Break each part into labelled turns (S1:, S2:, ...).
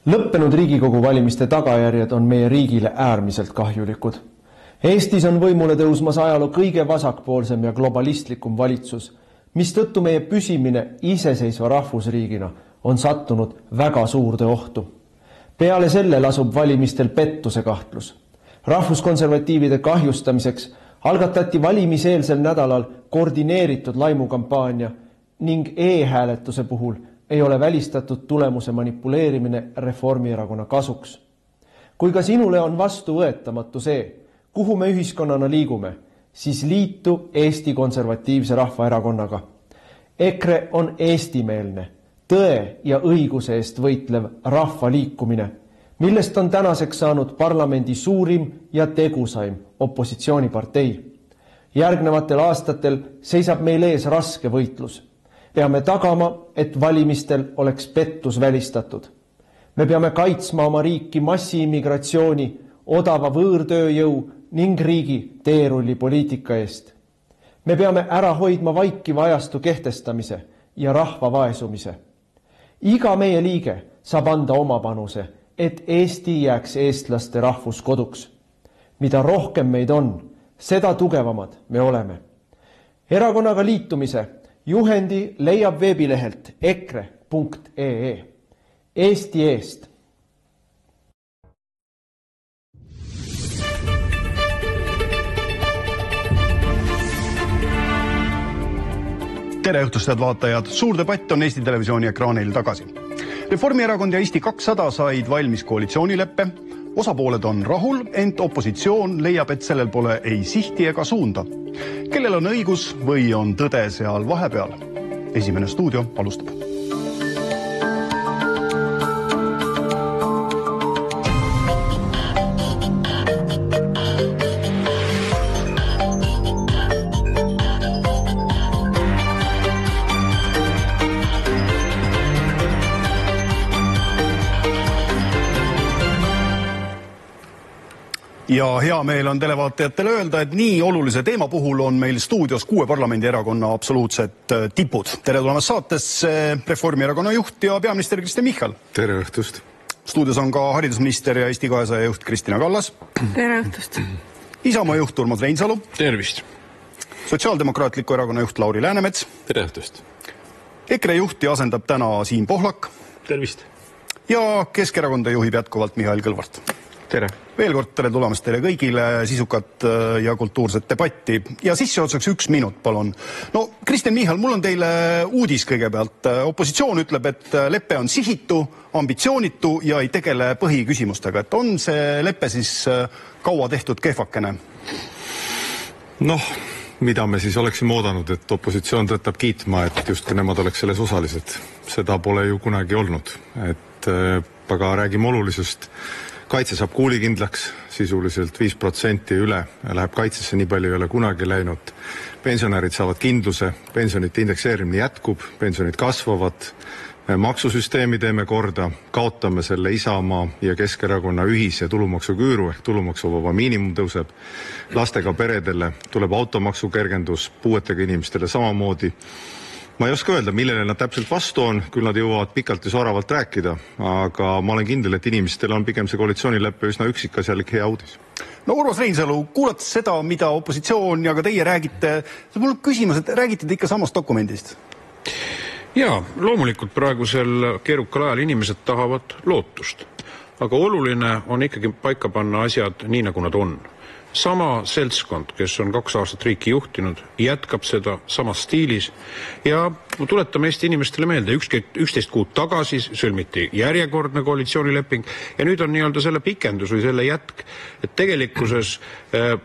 S1: Lõppenud Riigikogu valimiste tagajärjed on meie riigile äärmiselt kahjulikud. Eestis on võimule tõusmas ajaloo kõige vasakpoolsem ja globalistlikum valitsus, mistõttu meie püsimine iseseisva rahvusriigina on sattunud väga suurde ohtu. Peale selle lasub valimistel pettuse kahtlus. Rahvuskonservatiivide kahjustamiseks algatati valimiseelsel nädalal koordineeritud laimukampaania ning e-hääletuse puhul ei ole välistatud tulemuse manipuleerimine Reformierakonna kasuks. Kui ka sinule on vastuvõetamatu see, kuhu me ühiskonnana liigume, siis liitu Eesti Konservatiivse Rahvaerakonnaga. EKRE on eestimeelne, tõe ja õiguse eest võitlev rahvaliikumine, millest on tänaseks saanud parlamendi suurim ja tegusaim opositsioonipartei. Järgnevatel aastatel seisab meil ees raske võitlus. Peame tagama, et valimistel oleks pettus välistatud. Me peame kaitsma oma riiki massiimmigratsiooni, odava võõrtööjõu ning riigi teerullipoliitika eest. Me peame ära hoidma vaikiva ajastu kehtestamise ja rahva vaesumise. Iga meie liige saab anda oma panuse, et Eesti jääks eestlaste rahvuskoduks. Mida rohkem meid on, seda tugevamad me oleme. Erakonnaga liitumise juhendi leiab veebilehelt ekre.ee. Eesti eest.
S2: Tere õhtust, head vaatajad! Suur debatt on Eesti Televisiooni ekraanil tagasi. Reformierakond ja Eesti 200 said valmis koalitsioonileppe. Osapooled on rahul, ent opositsioon leiab, et sellel pole ei sihti ega suunda. Kellel on õigus või on tõde seal vahepeal? Esimene stuudio alustab. Ja hea meel on televaatajatele öelda, et nii olulise teema puhul on meil stuudios 6 parlamendierakonna absoluutsed tipud. Tere tulemast saatesse Reformierakonna juht ja peaminister Kristen Michal.
S3: Tere õhtust.
S2: Stuudios on ka haridusminister ja Eesti 200 juht Kristina Kallas.
S4: Tere õhtust.
S2: Isamaa juht Urmas Reinsalu.
S3: Tervist.
S2: Sotsiaaldemokraatliku erakonna juht Lauri Läänemets.
S3: Tere õhtust.
S2: EKRE juhti asendab täna Siim Pohlak.
S3: Tervist.
S2: Ja Keskerakonda juhib jätkuvalt Mihhail Kõlvart.
S3: Tere.
S2: Veel kord tere tulemast teile kõigile sisukat ja kultuurset debatti. Ja sisseotsaks 1 minut, palun. No, Kristen Michal, mul on teile uudis kõigepealt. Opositsioon ütleb, et leppe on sihitu, ambitsioonitu ja ei tegele põhiküsimustega. Et on see leppe siis kaua tehtud kehvakene?
S3: Noh, mida me siis oleksime oodanud, et opositsioon tõttab kiitma, et just nemad oleks selles osalised. Seda pole ju kunagi olnud. Aga räägime olulisest. Kaitse saab kuulikindlaks, sisuliselt 5% üle, läheb kaitsesse, nii palju ei ole kunagi läinud. Pensionärid saavad kindluse, pensionite indekseerimine jätkub, pensionid kasvavad, maksusüsteemi teeme korda, kaotame selle Isamaa ja Keskerakonna ühise tulumaksuküüru ehk tulumaksuvaba miinimum tõuseb, lastega peredele tuleb automaksu kergendus, puuetega inimestele samamoodi. Ma ei oska öelda, millele nad täpselt vastu on, küll nad jõuavad pikalt ja soravalt rääkida, aga ma olen kindel, et inimestel on pigem see koalitsioonileppe üsna üksikasjalik hea uudis.
S2: No Urmas Reinsalu, kuulates seda, mida opositsioon ja ka teie räägite, mul on küsimus, et räägite te ikka samast dokumendist?
S5: Jaa, loomulikult praegusel keerukal ajal inimesed tahavad lootust, aga oluline on ikkagi paika panna asjad nii, nagu nad on. Sama seltskond, kes on 2 aastat riiki juhtinud, jätkab seda samas stiilis ja tuletame Eesti inimestele meelde, 11 kuud tagasi sõlmiti järjekordne koalitsioonileping ja nüüd on nii-öelda selle pikendus või selle jätk, et tegelikkuses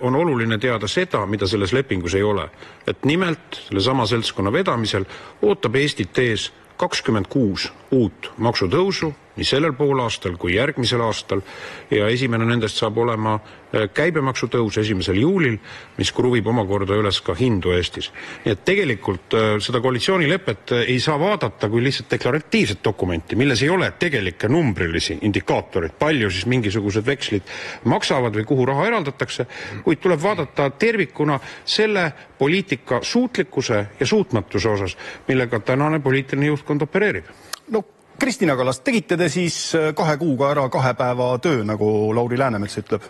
S5: on oluline teada seda, mida selles lepingus ei ole. Et nimelt selle sama seltskonna vedamisel ootab Eestit ees 26 uut maksutõusu, nii sellel poolaastal kui järgmisel aastal ja esimene nendest saab olema käibemaksu tõus 1. juulil, mis kruvib omakorda üles ka hindu Eestis. Nii et tegelikult seda koalitsioonilepet ei saa vaadata kui lihtsalt deklaratiivset dokumenti, milles ei ole tegelikke numbrilisi indikaatoreid, palju siis mingisugused vekslid maksavad või kuhu raha eraldatakse, kuid tuleb vaadata tervikuna selle poliitika suutlikkuse ja suutmatuse osas, millega tänane poliitiline juhtkond opereerib.
S2: No, Kristina Kallas, tegite te siis 2 kuuga ära 2 päeva töö, nagu Lauri Läänemets ütleb?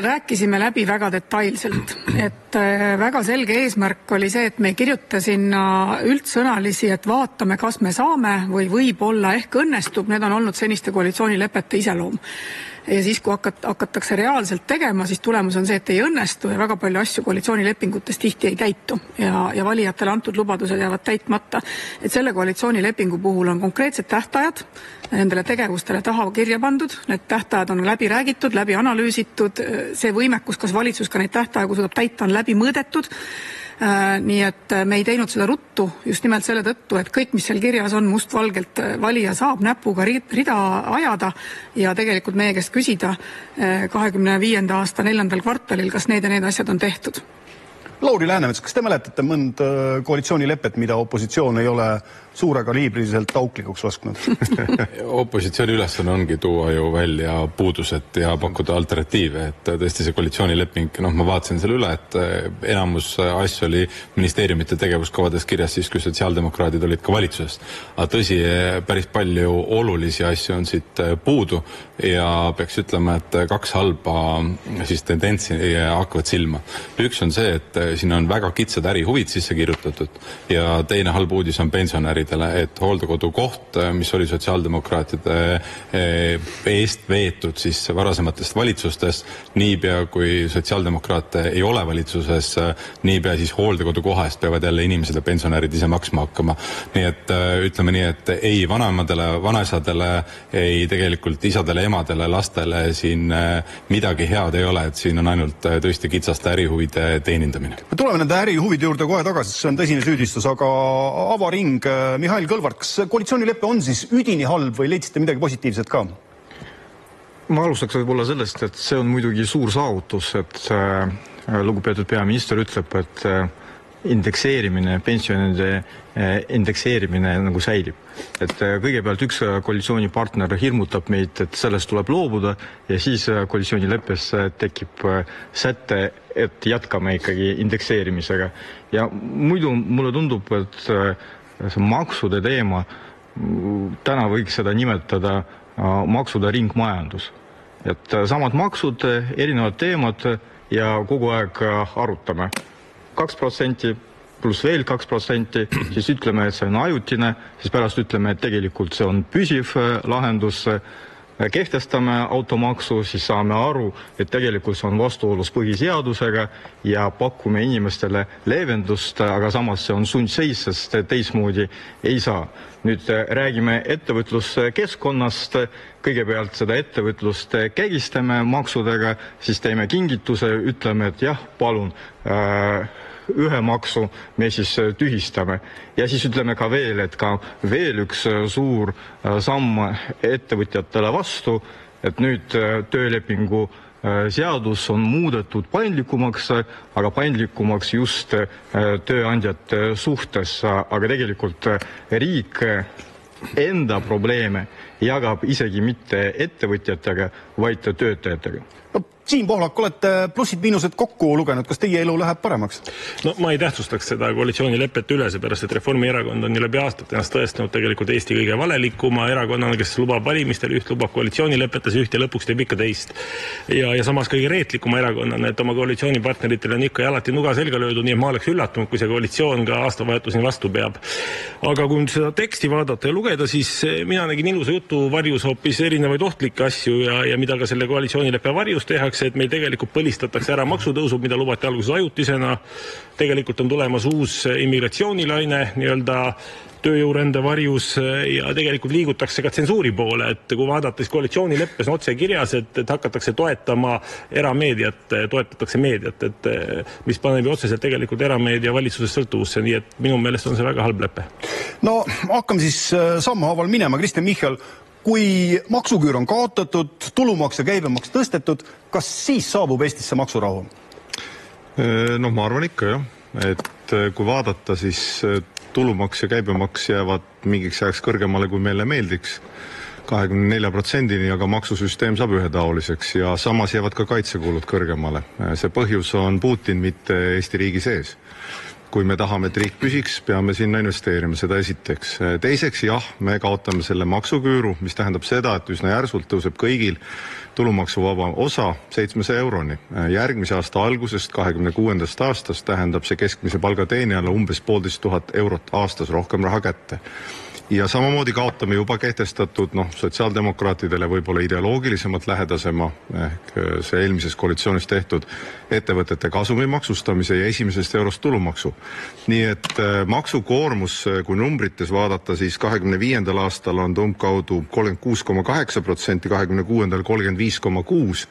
S4: Rääkisime läbi väga detailselt, et väga selge eesmärk oli see, et me ei kirjuta sinna üldsõnalisi, et vaatame, kas me saame või võib-olla ehk õnnestub, need on olnud seniste koalitsioonilepete iseloom. Ja siis, kui hakatakse reaalselt tegema, siis tulemus on see, et ei õnnestu ja väga palju asju koalitsioonilepingutes tihti ei täitu ja valijatele antud lubadused jäävad täitmata. Et selle koalitsioonilepingu puhul on konkreetsed tähtajad nendele tegevustele taha kirja pandud, need tähtajad on läbi räägitud, läbi analüüsitud, see võimekus, kas valitsus ka neid tähtaegu suudab täita, on läbi mõõdetud. Nii et me ei teinud seda ruttu just nimelt selle tõttu, et kõik, mis seal kirjas on mustvalgelt, valija saab näpuga rida ajada ja tegelikult meie käest küsida 25. aasta 4. kvartalil, kas need ja need asjad on tehtud.
S2: Lauri Läänemets, kas te mäletate mõnd koalitsioonilepet, mida opositsioon ei ole suure kaliibriliselt auklikuks lasknud?
S3: Opositsiooni ülesanne ongi tuua ju välja puudused ja pakkuda alternatiive, et tõesti see koalitsioonileping, ma vaatasin selle üle, et enamus asju oli ministeeriumite tegevuskavades kirjas siis, kui sotsiaaldemokraadid olid ka valitsuses. Aga tõsi, päris palju olulisi asju on siit puudu ja peaks ütlema, et 2 halba siis tendentsi hakkavad silma. Üks on see, et siin on väga kitsad ärihuvid sisse kirjutatud ja teine halb uudis on pensionäridele, et hooldekodu koht, mis oli sotsiaaldemokraatide eest veetud siis varasematest valitsustest, niipea kui sotsiaaldemokraate ei ole valitsuses, niipea siis hooldekodu koha eest peavad jälle inimesed ja pensionärid ise maksma hakkama. Nii et ütleme nii, et ei vanaemadele, vanaisadele, ei tegelikult isadele, emadele, lastele siin midagi head ei ole, et siin on ainult tõesti kitsaste ärihuvide teenindamine.
S2: Me tuleme nende ärihuvide juurde kohe tagasi, see on tõsine süüdistus, aga avaring, Mihhail Kõlvart, kas koalitsioonileppe on siis üdini halb või leidsite midagi positiivset ka?
S6: Ma alustaks võib-olla sellest, et see on muidugi suur saavutus, et lugupeetud peaminister ütleb, et indekseerimine, pensionide indekseerimine nagu säilib. Et kõigepealt üks koalitsioonipartner hirmutab meid, et sellest tuleb loobuda ja siis koalitsioonileppes tekib säte, et jätkame ikkagi indekseerimisega. Ja muidu mulle tundub, et see maksude teema, täna võiks seda nimetada maksude ringmajandus. Et samad maksud, erinevad teemad ja kogu aeg arutame. 2% pluss veel 2%, siis ütleme, et see on ajutine, siis pärast ütleme, et tegelikult see on püsiv lahendus, kehtestame automaksu, siis saame aru, et tegelikult see on vastuolus põhiseadusega ja pakume inimestele leevendust, aga samas see on sundseis, sest teismoodi ei saa. Nüüd räägime ettevõtluskeskkonnast, kõigepealt seda ettevõtlust kägistame maksudega, siis teeme kingituse, ütleme, et jah, palun, ühe maksu me siis tühistame. Ja siis ütleme ka veel, et ka veel üks suur samm ettevõtjatele vastu, et nüüd töölepingu seadus on muudetud paindlikumaks, aga paindlikumaks just tööandjate suhtes, aga tegelikult riik enda probleeme jagab isegi mitte ettevõtjatega, vaid töötajatega.
S2: Siim Pohlak, olete plussid-miinused kokku lugenud, kas teie elu läheb paremaks?
S7: No ma ei tähtsustaks seda koalitsioonilepet üle, seepärast, et Reformierakond on nii läbi aastat ennast tõestanud tegelikult Eesti kõige valelikuma erakonnana, kes lubab valimistel üht, lubab koalitsioonilepetes üht ja lõpuks teeb ikka teist. Ja samas kõige reetlikuma erakonnana, et oma koalitsioonipartneritele on ikka ja alati nuga selga löödud, nii et ma oleks üllatunud, kui see koalitsioon ka aastavahetuseni vastu peab. Aga kui seda teksti vaadata ja lugeda, siis mina nägin ilusa jutu varjus hoopis erinevaid ohtlikke asju ja mida ka selle koalitsioonileppe varjus tehakse, et meil tegelikult põlistatakse ära maksutõusud, mida lubati alguses ajutisena. Tegelikult on tulemas uus immigratsioonilaine, nii-öelda tööjõurände varjus ja tegelikult liigutakse ka tsensuuri poole, et kui vaadates koalitsioonileppes on otse kirjas, et hakatakse toetama erameediat, toetatakse meediat, et mis paneb otseselt tegelikult erameedia valitsusest sõltuvusse, nii et minu meelest on see väga halb lepe.
S2: No hakkame siis sammhaaval minema, Kristen Michal. Kui maksuküür on kaotatud, tulumaks ja käibemaks tõstetud, kas siis saabub Eestisse maksurahu?
S3: No ma arvan ikka jah, et kui vaadata, siis tulumaks ja käibemaks jäävad mingiks ajaks kõrgemale, kui meile meeldiks, 24%-ni, aga maksusüsteem saab ühetaoliseks ja samas jäävad ka kaitsekulud kõrgemale. See põhjus on Putin, mitte Eesti riigi sees. kui me tahame, et riik püsiks, peame sinna investeerima, seda esiteks. Teiseks, jah, me kaotame selle maksuküüru, mis tähendab seda, et üsna järsult tõuseb kõigil tulumaksuvaba osa 700 euroni. Järgmise aasta algusest, 26. aastast tähendab see keskmise palgateenijale umbes 1500 eurot aastas rohkem raha kätte. Ja samamoodi kaotame juba kehtestatud, sotsiaaldemokraatidele võib-olla ideoloogilisemalt lähedasema, ehk see eelmises koalitsioonis tehtud ettevõtete kasumi maksustamise ja esimesest eurost tulumaksu. Nii et maksukoormus, kui numbrites vaadata, siis 25. aastal on umbkaudu 36,8%, 26. 35,6%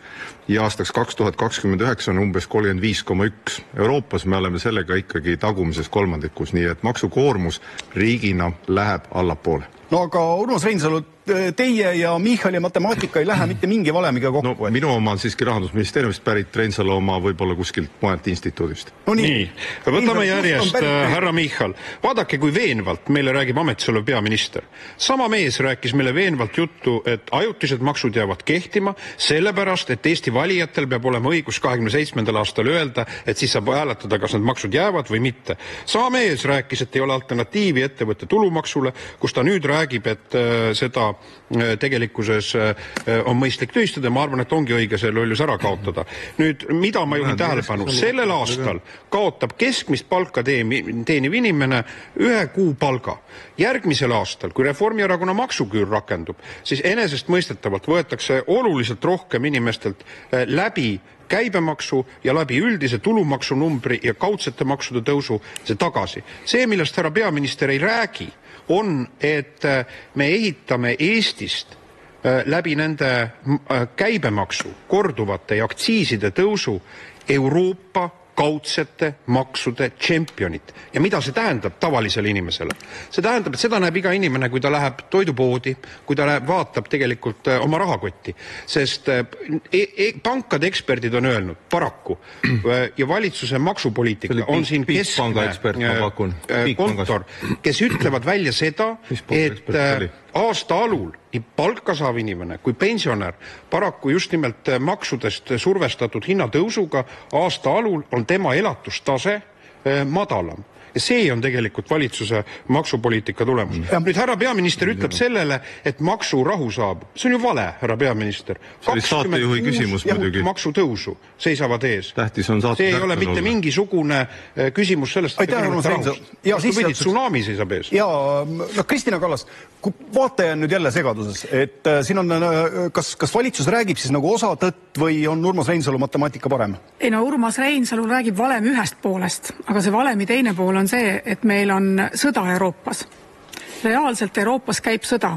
S3: ja aastaks 2029 on umbes 35,1%. Euroopas me oleme sellega ikkagi tagumises kolmandikus, nii et maksukoormus riigina läheb allapoole.
S2: No aga Urmas Reinsalu, teie ja Michali matemaatika ei lähe mitte mingi valemiga kokku.
S3: No, minu oma on siiski Rahandusministeeriumist pärit, Reinsalu oma võib-olla kuskilt mujalt instituudist.
S5: No nii. Võtame järjest, härra Michal. Vaadake, kui veenvalt meile räägib ametis olev peaminister. Sama mees rääkis meile veenvalt juttu, et ajutised maksud jäävad kehtima, sellepärast, et Eesti valijatel peab olema õigus 27. aastal öelda, et siis saab hääletada, kas need maksud jäävad või mitte. Sama mees rääkis, et ei ole alternatiivi ettevõtte tulumaksule, kus ta nüüd räägib, et seda tegelikkuses on mõistlik tühistada. Ma arvan, et ongi õige see lollus ära kaotada. Nüüd, mida ma juhin tähelepanu? Sellel aastal kaotab keskmist palka teeniv inimene 1 kuu palga. Järgmisel aastal, kui Reformierakonna maksuküür rakendub, siis enesest mõistetavalt võetakse oluliselt rohkem inimestelt läbi käibemaksu ja läbi üldise tulumaksunumbri ja kaudsete maksude tõusu see tagasi. See, millest härra peaminister ei räägi, on, et me ehitame Eestist läbi nende käibemaksu, korduvate ja aktsiiside tõusu Euroopa kaudsete maksude tšempionit. Ja mida see tähendab tavalisele inimesele? See tähendab, et seda näeb iga inimene, kui ta läheb toidupoodi, kui ta vaatab tegelikult oma rahakotti. Sest pankade eksperdid on öelnud, paraku, ja valitsuse maksupoliitika on siin keskne kontor, kes ütlevad välja seda, et aasta alul nii palka saav inimene kui pensionär paraku just nimelt maksudest survestatud hinnatõusuga aasta alul on tema elatustase madalam. Ja see on tegelikult valitsuse maksupoliitika tulemus. Nüüd härra peaminister ütleb sellele, et maksurahu saabub. See on ju vale, härra peaminister.
S3: See oli saatejuhi küsimus muidugi.
S5: Maksutõusu seisavad ees.
S3: Tähtis on
S5: see ei ole mitte mingisugune küsimus sellest, et rahus. Tsunami seisab ees.
S2: Ja Kristina Kallas, kui vaataja on nüüd jälle segaduses, et siin on, kas valitsus räägib siis nagu osa tõtt või on Urmas Reinsalu matemaatika parem?
S4: Ei no, Urmas Reinsalu räägib valem ühest poolest, aga see valemi teine pool on see, et meil on sõda Euroopas. Reaalselt Euroopas käib sõda.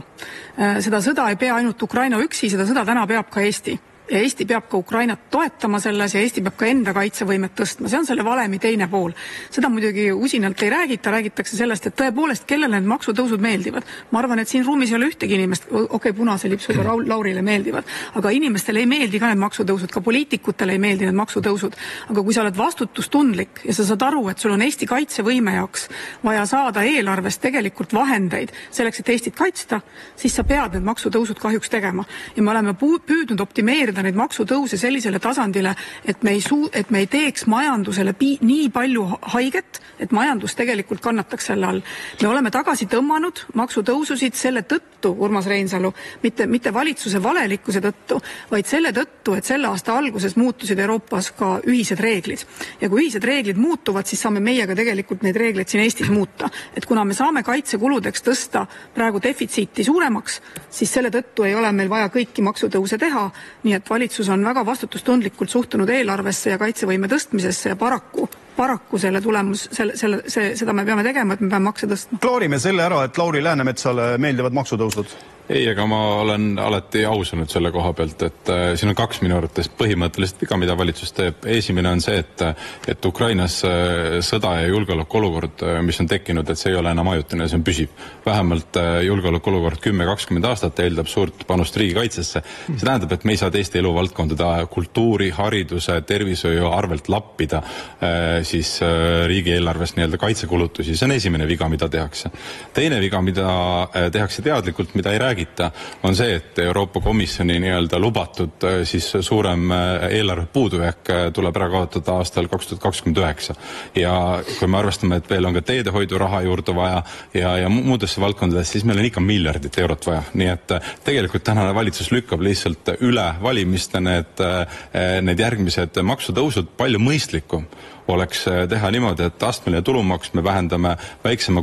S4: Seda sõda ei pea ainult Ukraina üksi, seda sõda täna peab ka Eesti. Ja Eesti peab ka Ukrainat toetama selles ja Eesti peab ka enda kaitsevõimet tõstma. See on selle valemi teine pool. Seda muidugi usinalt ei räägita, räägitakse sellest, et tõepoolest, kellele need maksutõusud meeldivad. Ma arvan, et siin ruumis ei ole ühtegi inimest, punase lipsuga Laurile meeldivad, aga inimestele ei meeldi ka need maksutõusud, ka poliitikutele ei meeldi need maksutõusud. Aga kui sa oled vastutustundlik ja sa saad aru, et sul on Eesti kaitsevõime jaoks vaja saada eelarvest tegelikult vahendeid selleks, et Eestit kaitsta, siis sa pead need maksutõusud kahjuks tegema. Ja me oleme püüdnud optimeerida neid maksutõuse sellisele tasandile, et me ei teeks majandusele nii palju haiget, et majandus tegelikult kannataks selle all. Me oleme tagasi tõmmanud maksutõususid selle tõttu, Urmas Reinsalu, mitte valitsuse valelikkuse tõttu, vaid selle tõttu, et selle aasta alguses muutusid Euroopas ka ühised reeglid. Ja kui ühised reeglid muutuvad, siis saame meiega tegelikult neid reegleid siin Eestis muuta. Et kuna me saame kaitsekuludeks tõsta praegu defitsiiti suuremaks, siis selle tõttu ei ole meil vaja kõiki maksutõuse teha, nii et valitsus on väga vastutustundlikult suhtunud eelarvesse ja kaitsevõime tõstmisesse ja paraku selle tulemus, seda me peame tegema, et me peame makse tõstma.
S2: Klaarime selle ära, et Lauri Läänemetsale meeldivad maksutõusud.
S8: Ei, aga ma olen alati ausanud selle koha pealt, et siin on 2 minu arvates põhimõtteliselt viga, mida valitsus teeb. Esimene on see, et Ukrainas sõda ja julgeolekuolukord, mis on tekkinud, et see ei ole enam ajutine, see on püsib. Vähemalt julgeolekuolukord 10-20 aastat eeldab suurt panust riigikaitsesse. See tähendab, et me ei saa teiste eluvaldkondade kultuuri, hariduse, tervishoiu arvelt lappida siis riigieelarvest nii-öelda kaitsekulutusi. See on esimene viga, mida tehakse. Teine viga, mida tehakse teadlikult, mida ei räägi räägita, on see, et Euroopa Komisjoni nii-öelda lubatud siis suurem eelarve puudujääk tuleb ära kaotada aastal 2029. Ja kui me arvestame, et veel on ka teedehoidu raha juurde vaja ja muudesse valdkondadesse, siis meil on ikka miljardit eurot vaja. Nii et tegelikult tänane valitsus lükkab lihtsalt üle valimiste need järgmised maksutõusud palju mõistlikum oleks teha niimoodi, et astmeline tulumaks me vähendame väiksema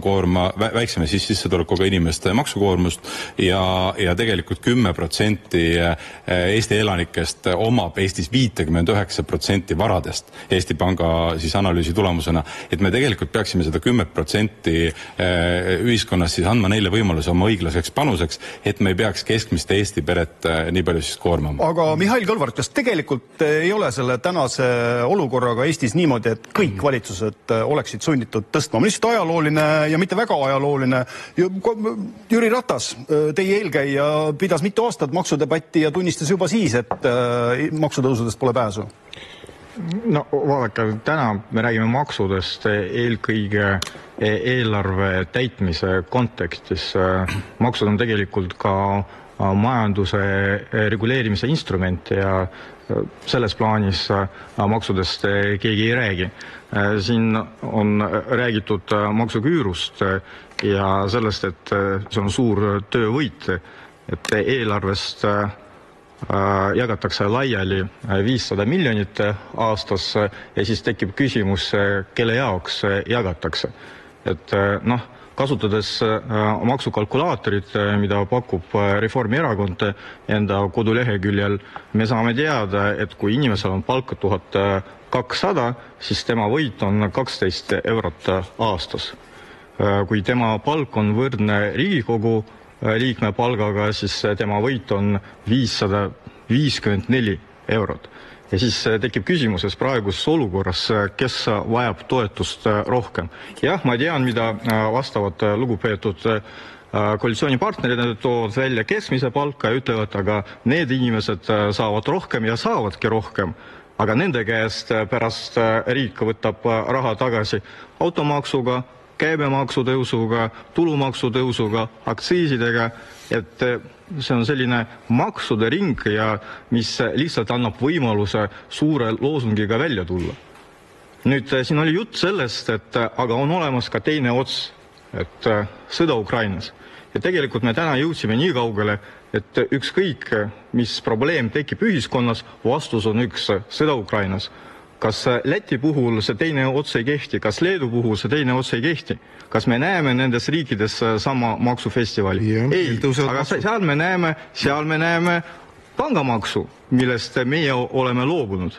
S8: sissetulekuga inimeste maksukoormust ja tegelikult 10% Eesti elanikest omab Eestis 59% varadest Eesti Panga siis analüüsi tulemusena, et me tegelikult peaksime seda 10% ühiskonnas siis andma neile võimaluse oma õiglaseks panuseks, et me ei peaks keskmist Eesti peret nii palju siis koormama.
S2: Aga Mihhail Kõlvart, kas tegelikult ei ole selle tänase olukorraga Eestis niimoodi, et kõik valitsused oleksid sunnitud tõstma? Lihtsalt ajalooline ja mitte väga ajalooline. Jüri Ratas, teie eelkäija, pidas mitu aastat maksudebatti ja tunnistas juba siis, et maksutõusudest pole pääsu.
S6: No vaadake, täna me räägime maksudest eelkõige eelarve täitmise kontekstis. Maksud on tegelikult ka majanduse reguleerimise instrument ja selles plaanis maksudest keegi ei räägi. Siin on räägitud maksuküürust ja sellest, et see on suur töövõit, et eelarvest jagatakse laiali 500 miljonit aastas ja siis tekib küsimus, kelle jaoks jagatakse. Et kasutades maksukalkulaatorit, mida pakub Reformierakond enda koduleheküljel, me saame teada, et kui inimesel on palk 1200, siis tema võit on 12 eurot aastas. Kui tema palk on võrdne Riigikogu liikme palgaga, siis tema võit on 554 eurot. Ja siis tekib küsimuses praeguses olukorras, kes vajab toetust rohkem. Jah, ma tean, mida vastavad lugupeetud koalitsioonipartnerid toovad välja keskmise palka ja ütlevad, aga need inimesed saavad rohkem ja saavadki rohkem. Aga nende käest pärast riik võtab raha tagasi automaksuga, käibemaksutõusuga, tulumaksutõusuga, aktsiisidega, et see on selline maksude ring ja mis lihtsalt annab võimaluse suure loosungiga välja tulla. Nüüd siin oli jutt sellest, et aga on olemas ka teine ots, et sõda Ukrainas. Ja tegelikult me täna jõudsime nii kaugele, et ükskõik mis probleem tekib ühiskonnas, vastus on üks, sõda Ukrainas. Kas Läti puhul see teine ots ei kehti, kas Leedu puhul see teine ots ei kehti? Kas me näeme nendes riikides sama maksufestivali? Ei, aga seal me näeme pangamaksu, millest meie oleme loobunud.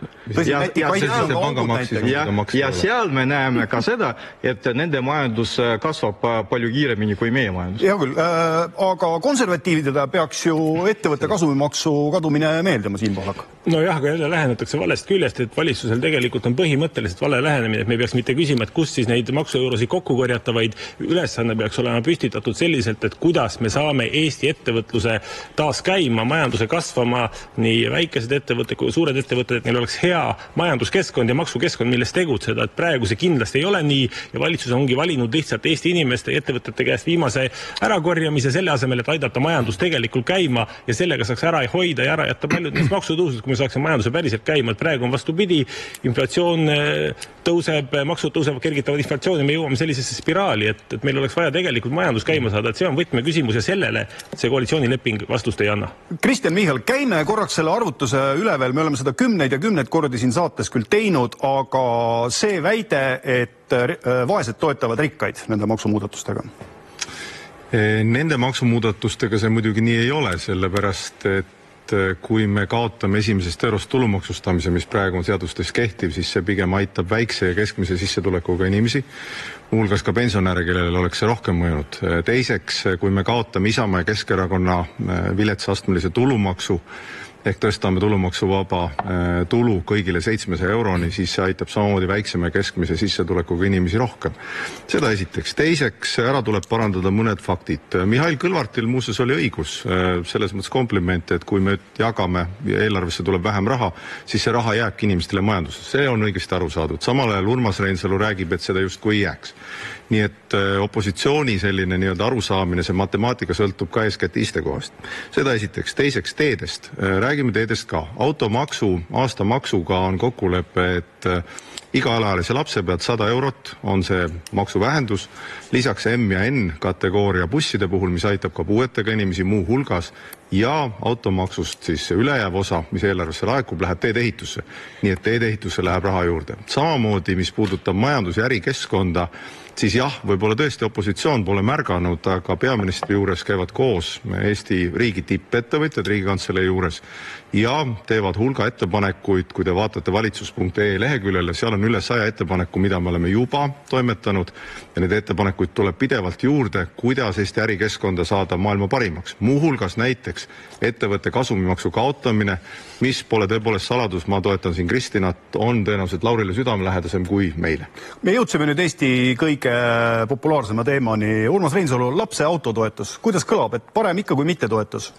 S6: Ja seal me näeme ka seda, et nende majandus kasvab palju kiiremini kui meie majandus.
S2: Hea küll, aga konservatiividele peaks ju ettevõtte kasumimaksu kadumine meeldima siin Poolak.
S7: No jah, aga jälle lähenetakse valest küljest, et valitsusel tegelikult on põhimõtteliselt vale lähenemine, et me peaks mitte küsima, et kust siis neid maksueurosid kokku korjata, vaid ülesanne peaks olema püstitatud selliselt, et kuidas me saame Eesti ettevõtluse taas käima, majanduse kasvama, nii väikesed ettevõtted kui suured ettevõtted, et neil oleks hea majanduskeskkond ja maksukeskkond, milles tegutseda, et praegu see kindlasti ei ole nii ja valitsus ongi valinud lihtsalt Eesti inimeste ja ettevõtete käest viimase ärakorjamise selle asemel, et aidata majandus tegelikult käima ja sellega saaks ära hoida ja ära jätta paljud neist maksutõusud, kui me saaksime majanduse päriselt käima, et praegu on vastupidi, inflatsioon tõuseb, maksud tõusevad, kergitavad inflatsiooni, me jõuame sellisesse spiraali, et meil oleks vaja tegelikult majandus käima saada, et see on võtmeküsimus ja sellele see koalitsioonileping vastust ei anna.
S2: Kristjan Michal, käime korraks selle arvutuse üle veel, me oleme seda kümneid ja kümneid kordi siin saates küll teinud, aga see väide, et vaesed toetavad rikkaid nende maksumuudatustega?
S3: Nende maksumuudatustega see muidugi nii ei ole, sellepärast, et kui me kaotame esimesest eurost tulumaksustamise, mis praegu on seadustes kehtiv, siis see pigem aitab väikse ja keskmise sissetulekuga inimesi, muuhulgas ka pensionäre, kellele oleks see rohkem mõjunud. Teiseks, kui me kaotame Isamaa ja Keskerakonna viletsa astmelise tulumaksu, ehk tõstame tulumaksuvaba tulu kõigile 700 euroni, siis see aitab samamoodi väiksema ja keskmise sissetulekuga inimesi rohkem. Seda esiteks. Teiseks, ära tuleb parandada mõned faktid. Mihhail Kõlvartil muuseas oli õigus, selles mõttes kompliment, et kui me jagame ja eelarvesse tuleb vähem raha, siis see raha jääbki inimestele majandusse. See on õigesti aru saadud. Samal ajal Urmas Reinsalu räägib, et seda justkui ei jääks. Nii et opositsiooni selline nii-öelda arusaamine, see matemaatika sõltub ka eeskätt istekohast. Seda esiteks. Teiseks teedest. Räägime teedest ka. Automaksu, aastamaksuga on kokkulepe, et iga alaealise lapse pealt 100 eurot on see maksuvähendus. Lisaks M ja N kategooria busside puhul, mis aitab ka puuetega inimesi muu hulgas, ja automaksust siis ülejääv osa, mis eelarvesse laekub, läheb teedehitusse. Nii et teedehitusse läheb raha juurde. Samamoodi, mis puudutab majandus- ja ärikeskkonda, siis jah, võib-olla tõesti opositsioon pole märganud, aga peaministri juures käivad koos Eesti riigi tippettevõtjad Riigikantselei juures ja teevad hulga ettepanekuid, kui te vaatate valitsus.ee leheküljele, seal on üle 100 ettepaneku, mida me oleme juba toimetanud ja need ettepanekuid tuleb pidevalt juurde, kuidas Eesti ärikeskkonda saada maailma parimaks. Muu hulgas näiteks ettevõtte kasumimaksu kaotamine, mis pole tõepoolest saladus, ma toetan siin Kristinat, on tõenäoliselt Laurile südamelähedasem kui meile.
S2: Me jõudsime nüüd Eesti kõige populaarsema teemani. Urmas Reinsalu, lapse autotoetus. Kuidas kõlab, et parem ikka kui mitte toetus?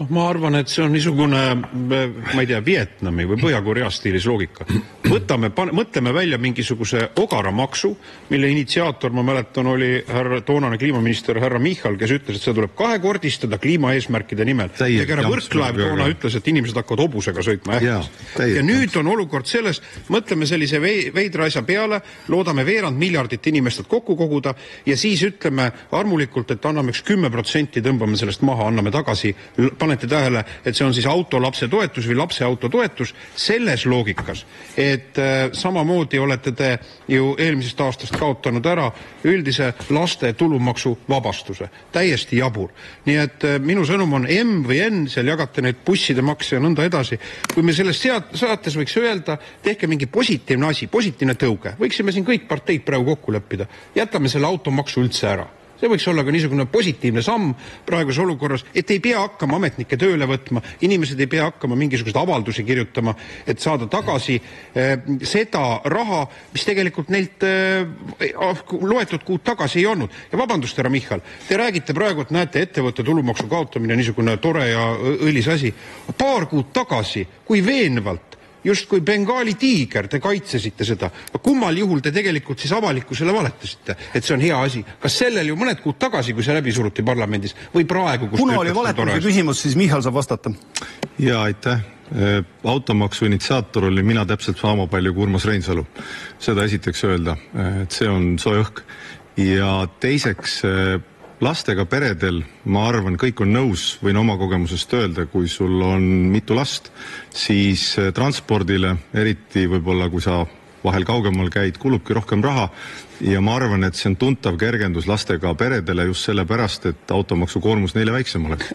S5: Ma arvan, et see on niisugune, ma ei tea, Vietnami või Põhja-Korea stiilis loogika. Mõtleme välja mingisuguse ogaramaksu, mille initsiaator, ma mäletan, oli toonane kliimaminister härra Michal, kes ütles, et see tuleb kahekordistada kliimaeesmärkide nimel. Härra Võrklaev toona ütles, et inimesed hakkavad hobusega sõitma ähtis. Ja nüüd on olukord selles, mõtleme sellise veidra asja peale, loodame veerand miljardit inimestelt kokku koguda ja siis ütleme armulikult, et anname üks 10% tõmbame sellest maha, anname tagasi, panete tähele, et see on siis autolapse toetus või lapse autotoetus selles loogikas, et samamoodi olete te ju eelmisest aastast kaotanud ära üldise laste tulumaksu vabastuse. Täiesti jabur. Nii et minu sõnum on M või N, seal jagate neid busside makse ja nõnda edasi. Kui me selles saates võiks öelda, tehke mingi positiivne asi, positiivne tõuge. Võiksime siin kõik parteid praegu kokku leppida. Jätame selle automaksu üldse ära. See võiks olla ka niisugune positiivne samm praeguses olukorras, et ei pea hakkama ametnikke tööle võtma, inimesed ei pea hakkama mingisuguseid avaldusi kirjutama, et saada tagasi seda raha, mis tegelikult neilt loetud kuud tagasi ei olnud. Ja vabandust, härra Michal, te räägite praegu, et näete ettevõtte tulumaksu kaotamine niisugune tore ja õilis asi. Paar kuud tagasi, kui veenvalt, just kui Bengaali tiiger, te kaitsesite seda. Kummal juhul te tegelikult siis avalikkusele valetasite, et see on hea asi? Kas sellel ju mõned kuud tagasi, kui see läbi suruti parlamendis või praegu?
S2: Kuna oli valetamise küsimus, siis Michal saab vastata.
S3: Ja, aitäh. Automaksu initsiaator oli mina täpselt sama palju kui Urmas Reinsalu. Seda esiteks öelda, et see on soe õhk. Ja teiseks, lastega peredel, ma arvan, kõik on nõus, võin oma kogemusest öelda, kui sul on mitu last, siis transpordile, eriti võib-olla kui sa vahel kaugemal käid, kulubki rohkem raha ja ma arvan, et see on tuntav kergendus lastega peredele just sellepärast, et automaksu koormus neile väiksem oleks.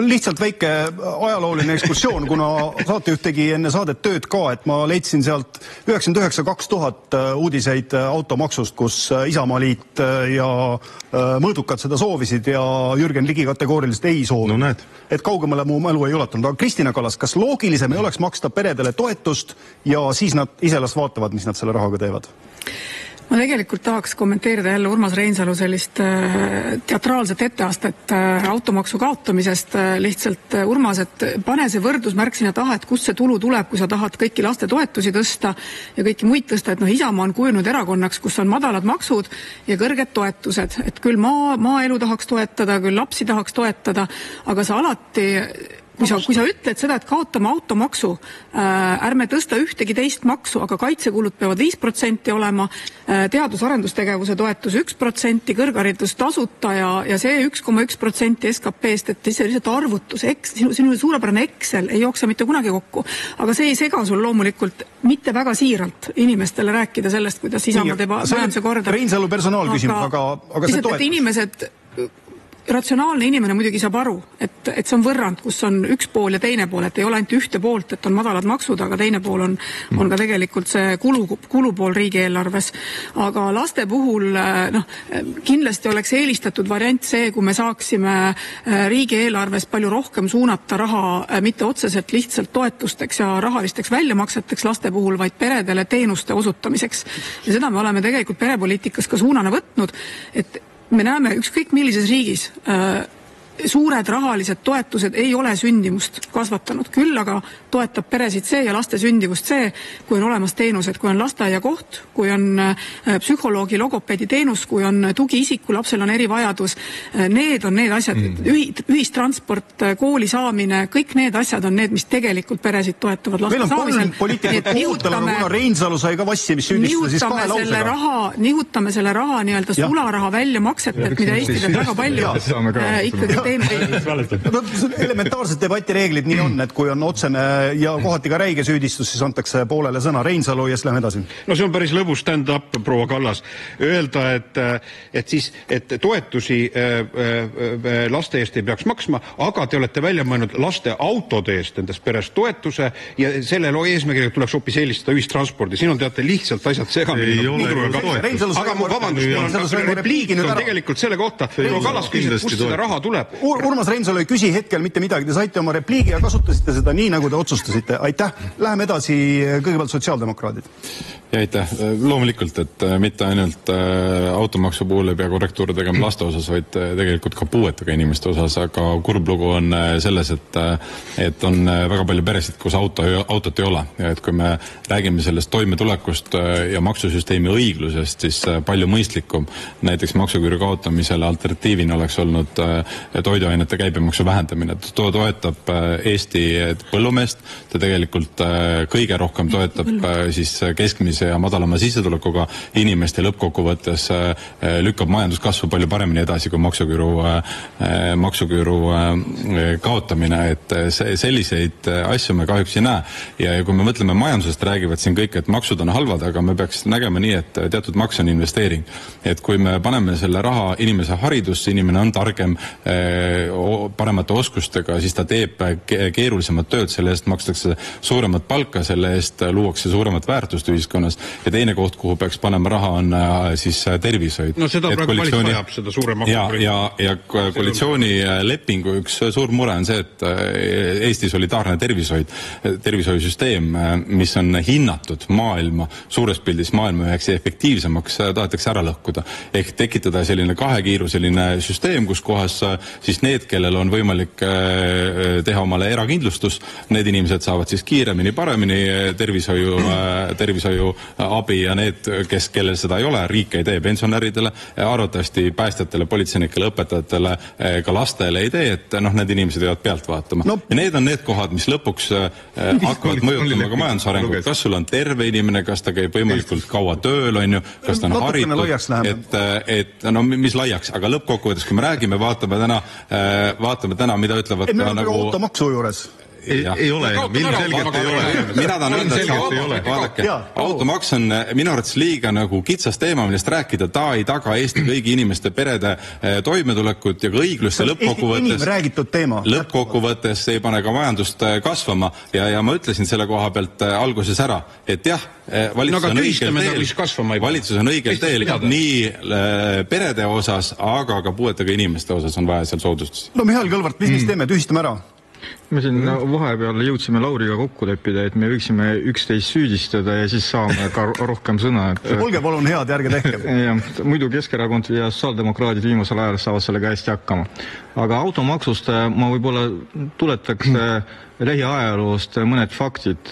S2: Lihtsalt väike ajalooline ekskursioon, kuna saatejuht tegi enne saadet tööd ka, et ma leidsin sealt 99-2000 uudiseid automaksust, kus Isamaaliit ja mõõdukad seda soovisid ja Jürgen Ligi kategooriliselt ei soovi.
S3: No näed.
S2: Et kaugemale mu mälu ei ulatanud. Aga Kristina Kallas, kas loogilisem ei oleks maksta peredele toetust ja siis nad ise las vaatavad, mis nad selle rahaga teevad?
S4: Ma tegelikult tahaks kommenteerida jälle Urmas Reinsalu sellist teatraalset etteastet automaksu kaotamisest. Lihtsalt Urmas, et pane see võrdusmärk sinna taha, et kust see tulu tuleb, kui sa tahad kõiki laste toetusi tõsta ja kõiki muid tõsta, et Isamaa on kujunud erakonnaks, kus on madalad maksud ja kõrged toetused. Et küll maaelu tahaks toetada, küll lapsi tahaks toetada, aga sa alati... Kui sa ütled seda, et kaotame automaksu, ärme tõsta ühtegi teist maksu, aga kaitsekulud peavad 5% olema, teadus-arendustegevuse toetus 1%, kõrgharidus tasuta ja see 1,1% SKP-st, et see lihtsalt arvutus, sinu suurepärane Excel ei jookse mitte kunagi kokku, aga see ei sega sul loomulikult mitte väga siiralt inimestele rääkida sellest, kuidas Isamaa teeb majanduse korda.
S2: Reinsalu personaalküsimus, aga see toetus.
S4: Inimesed ratsionaalne inimene muidugi saab aru, et see on võrrand, kus on üks pool ja teine pool, et ei ole ainult ühte poolt, et on madalad maksud, aga teine pool on ka tegelikult see kulupool riigieelarves. Aga laste puhul kindlasti oleks eelistatud variant see, kui me saaksime riigieelarves palju rohkem suunata raha mitte otseselt lihtsalt toetusteks ja rahalisteks väljamakseteks laste puhul, vaid peredele teenuste osutamiseks. Ja seda me oleme tegelikult perepoliitikas ka suunana võtnud, et me näeme ükskõik millises riigis suured rahalised toetused ei ole sündimust kasvatanud. Küll aga toetab peresid see ja laste sündivust see, kui on olemas teenused, kui on lasteaiakoht, kui on psühholoogi, logopeedi teenus, kui on tugiisiku, lapsel on erivajadus. Need on need asjad, ühistransport, kooli saamine, kõik need asjad on need, mis tegelikult peresid toetavad laste saamisel.
S2: Meil on 3 poliitikat puhutel, aga kuna Reinsalu sai ka vassimist süüdistada, siis 2 lausega.
S4: Nihutame selle raha nii-öelda sularaha väljamaksetelt, mida Eestis on väga palju ikkagi
S2: Elementaarsed debatireeglid nii on, et kui on otsene ja kohati ka räige süüdistus, siis antakse poolele sõna. Reinsalu ja siis lähme edasi.
S5: No see on päris lõbus stand-up, proua Kallas. Öelda, et toetusi laste eest ei peaks maksma, aga te olete välja mõelnud laste autode eest endast perest toetuse ja selle eesmärgiga tuleks hoopis eelistada ühistranspordi. Siin on teate lihtsalt asjad segamini. Aga vabandust, repliigid on tegelikult selle kohta. Proua Kallas küsis, kust seda raha tuleb.
S2: Urmas Reinsalu ei küsi hetkel mitte midagi, te saite oma repliigi ja kasutasite seda nii, nagu te otsustasite. Aitäh. Läheme edasi kõigepealt sotsiaaldemokraadid.
S8: Ja aitäh. Loomulikult, et mitte ainult automaksu puhul ei pea korrektuure tegema laste osas, vaid tegelikult ka puuetega inimeste osas, aga kurblugu on selles, et on väga palju peresid, kus autot ei ole. Ja et kui me räägime sellest toimetulekust ja maksusüsteemi õiglusest, siis palju mõistlikum näiteks maksuküüru kaotamisele alternatiivina oleks olnud toiduainete käibemaksu vähendamine. Ta toetab Eesti põllumeest, ta tegelikult kõige rohkem toetab siis keskmise ja madalama sissetulekuga inimeste lõppkokkuvõttes lükkab majanduskasvu palju paremini edasi kui maksuküüru kaotamine, et selliseid asju me kahjuks ei näe. Ja kui me mõtleme majandusest, räägivad siin kõik, et maksud on halvad, aga me peaks nägema nii, et teatud maks on investeering. Et kui me paneme selle raha inimese haridusse, inimene on targem, paremate oskustega, siis ta teeb keerulisemat tööd, selle eest makstakse suuremat palka, selle eest luuakse suuremat väärtust ühiskonnas ja teine koht, kuhu peaks panema raha, on siis tervishoid.
S5: No seda praegu valitsus vajab, seda suure maksu.
S8: Ja koalitsiooni lepingu üks suur mure on see, et Eesti solidaarne tervishoiusüsteem, mis on hinnatud maailma, suures pildis maailma üheks efektiivsemaks, tahetakse ära lõhkuda. Ehk tekitada selline kahekiiruseline süsteem, kus kohas siis need, kellel on võimalik teha omale erakindlustus, need inimesed saavad siis kiiremini, paremini tervishoiu abi ja need, kellel seda ei ole, riik ei tee pensionäridele, arvatavasti päästjatele, politseinikele, õpetajatele, ka lastele ei tee, et need inimesed jäävad pealt vaatama. Ja need on need kohad, mis lõpuks hakkavad mõjutama ka majandusarengut. Kas sul on terve inimene, kas ta käib võimalikult kaua tööl, on ju, kas ta on haritud, mis laiaks, aga lõppkokkuvõttes, kui me räägime, vaatame täna, mida ütlevad
S2: ka nagu automaksu juures.
S8: Ei ole, ilmselgelt ei ole. Mina tahan öelda, vaadake, automaks on minu arvates liiga nagu kitsas teema, millest rääkida, ta ei taga Eesti kõigi inimeste perede toimetulekut ja ka õiglust ja lõppkokkuvõttes ei pane ka majandust kasvama ja ma ütlesin selle koha pealt alguses ära, et jah, valitsus on õigel teel nii perede osas, aga ka puuetega inimeste osas on vaja seal soodustus.
S2: No Mihhail Kõlvart, mis teeme, tühistame ära?
S6: Me siin vahepeal jõudsime Lauriga kokku leppida, et me võiksime üksteist süüdistada ja siis saame ka rohkem sõna.
S2: Olge palun head, järge tehke.
S6: Muidu Keskerakond ja sotsiaaldemokraadid viimasel ajal saavad sellega hästi hakkama. Aga automaksust ma võib-olla tuletaks lähiajaloost mõned faktid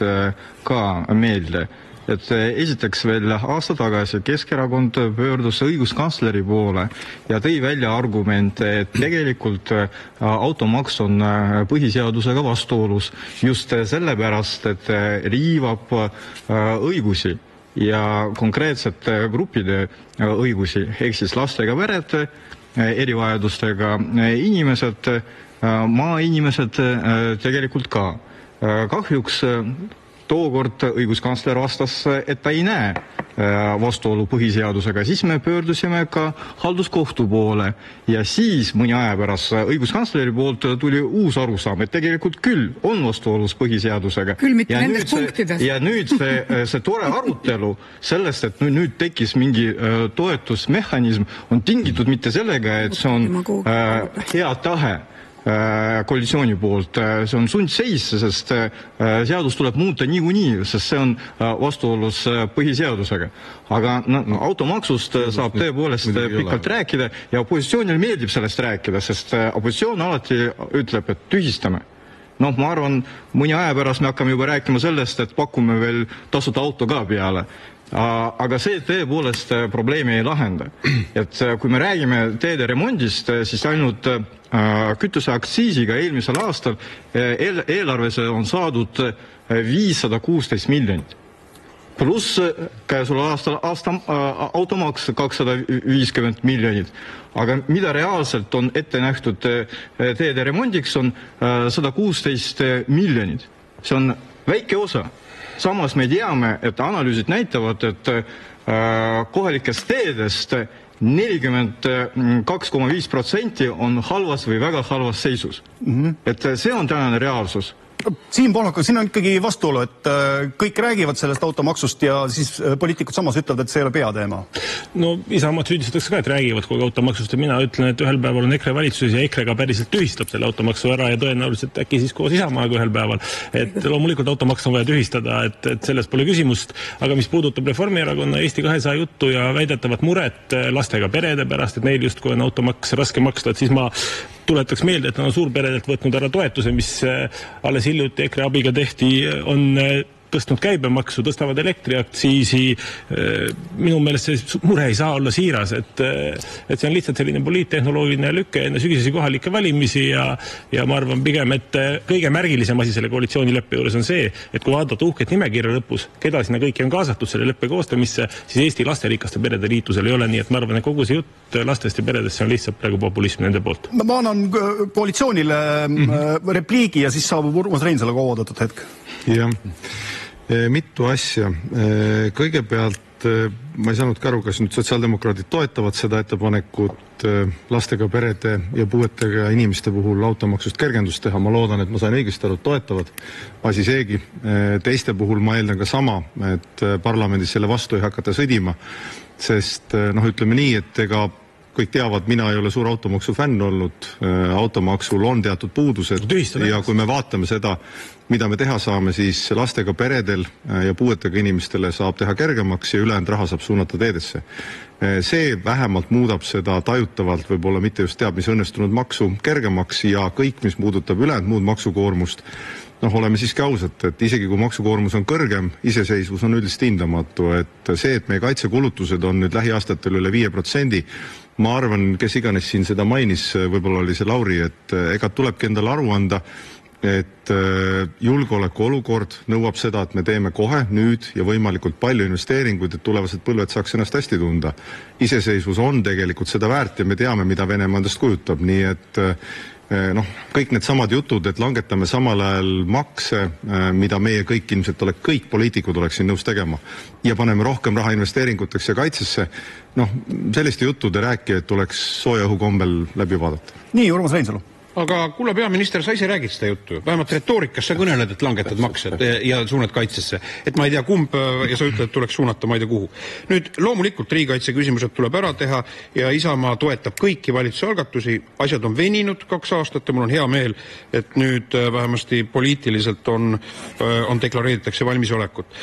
S6: ka meelde. Et esiteks veel aasta tagasi Keskerakond pöördus õiguskantsleri poole ja tõi välja argumente, et tegelikult automaks on põhiseadusega vastuolus just sellepärast, et riivab õigusi ja konkreetsete gruppide õigusi, ehk siis lastega pered, erivajadustega inimesed, maainimesed tegelikult ka. Kahjuks tookord õiguskantsler vastas, et ta ei näe vastuolu põhiseadusega, siis me pöördusime ka halduskohtu poole ja siis mõni aja pärast õiguskantsleri poolt tuli uus arusaam, et tegelikult küll on vastuolus põhiseadusega.
S4: Küll mitte nendes punktides.
S6: Ja nüüd see tore arutelu sellest, et nüüd tekkis mingi toetusmehhanism, on tingitud mitte sellega, et see on hea tahe koalitsiooni poolt, see on sundseis, sest seadus tuleb muuta niikuinii, sest see on vastuolus põhiseadusega. Aga automaksust saab tõepoolest pikalt rääkida ja opositsioonil meeldib sellest rääkida, sest opositsioon alati ütleb, et tühistame. Ma arvan, mõni aja pärast me hakkame juba rääkima sellest, et pakume veel tasuta auto ka peale. Aga see tõepoolest probleemi ei lahenda. Et kui me räägime teede remondist, siis ainult kütuseaktsiisiga eelmisel aastal eelarves on saadud 516 miljonit. Pluss käesoleval aastal automaks 250 miljonit. Aga mida reaalselt on ette nähtud teede remondiks on 116 miljonit. See on väike osa. Samas me teame, et analüüsid näitavad, et kohalikest teedest 42,5% on halvas või väga halvas seisus. Et see on tänane reaalsus.
S2: Siim Pohlak, siin on ikkagi vastuolu, et kõik räägivad sellest automaksust ja siis poliitikud samas ütlevad, et see ei ole peateema.
S7: No Isamaad süüdistatakse ka, et räägivad kogu automaksust ja mina ütlen, et ühel päeval on EKRE valitsuses ja EKRE ka päriselt tühistab selle automaksu ära ja tõenäoliselt äkki siis koos Isamaaga ühel päeval. Et loomulikult automaks on vaja tühistada, et selles pole küsimust, aga mis puudutab Reformierakonna Eesti 200 juttu ja väidetavat muret lastega perede pärast, et neil justkui on automaks raske maksta, et siis ma tuletaks meelde, et on suurperedelt võtnud ära toetuse, mis alles hiljuti EKRE abiga tehti, on tõstnud käibemaksu, tõstavad elektriaktsiisi. Minu meelest see mure ei saa olla siiras, et see on lihtsalt selline poliittehnoloogiline lükke enne sügisesi kohalikke valimisi ja ma arvan pigem, et kõige märgilisem asi selle koalitsioonileppe juures on see, et kui vaadata uhket nimekirja lõpus, keda sinna kõiki on kaasatud selle leppe koostamisse, siis Eesti lasterikaste perede liitusel ei ole, nii et ma arvan, et kogu see jutt lastest ja peredest, see on lihtsalt praegu populism nende poolt.
S2: Ma annan koalitsioonile repliigi ja siis saabub Urmas Reinsaluga oodatud hetk.
S3: Jah. Mitu asja. Kõigepealt ma ei saanudki aru, kas nüüd sotsiaaldemokraadid toetavad seda ettepanekut lastega perede ja puuetega inimeste puhul automaksust kergendust teha. Ma loodan, et ma sain õigesti aru, toetavad. Asi seegi. Teiste puhul ma eeldan ka sama, et parlamendis selle vastu ei hakata sõdima, sest ütleme nii, et ega kõik teavad, mina ei ole suur automaksu fänn olnud. Automaksul on teatud puudused ja kui me vaatame seda, mida me teha saame, siis lastega peredel ja puuetega inimestele saab teha kergemaks ja ülejäänud raha saab suunata teedesse. See vähemalt muudab seda tajutavalt, võib-olla mitte just teab, mis õnnestunud maksu kergemaks ja kõik, mis puudutab ülejäänud muud maksukoormust, oleme siiski ausad, et isegi kui maksukoormus on kõrgem, iseseisvus on üldiselt hindamatu, et see, et meie kaitsekulutused on nüüd lähiaastatel üle 5%, ma arvan, kes iganes siin seda mainis, võib-olla oli see Lauri, et ega tulebki endale aru anda, et julgeoleku olukord nõuab seda, et me teeme kohe nüüd ja võimalikult palju investeeringuid, et tulevased põlved saaks ennast hästi tunda. Iseseisvus on tegelikult seda väärt ja me teame, mida Venemaa endast kujutab, nii et kõik need samad jutud, et langetame samal ajal makse, mida meie kõik ilmselt kõik poliitikud oleksin nõus tegema ja paneme rohkem raha investeeringuteks ja kaitsesse, selliste juttude rääkijaid tuleks sooja õhukombel läbi vaadata.
S2: Nii, Urmas Reinsalu.
S5: Aga kuule peaminister, sa ise räägid seda juttu. Vähemalt retoorikas sa kõneled, et langetad makse ja suunad kaitsesse. Et ma ei tea kumb ja sa ütled, et tuleks suunata ma ei tea kuhu. Nüüd loomulikult riigikaitse küsimused tuleb ära teha ja Isamaa toetab kõiki valitsuse algatusi. Asjad on veninud 2 aastat ja mul on hea meel, et nüüd vähemasti poliitiliselt on deklareeritakse valmisolekut.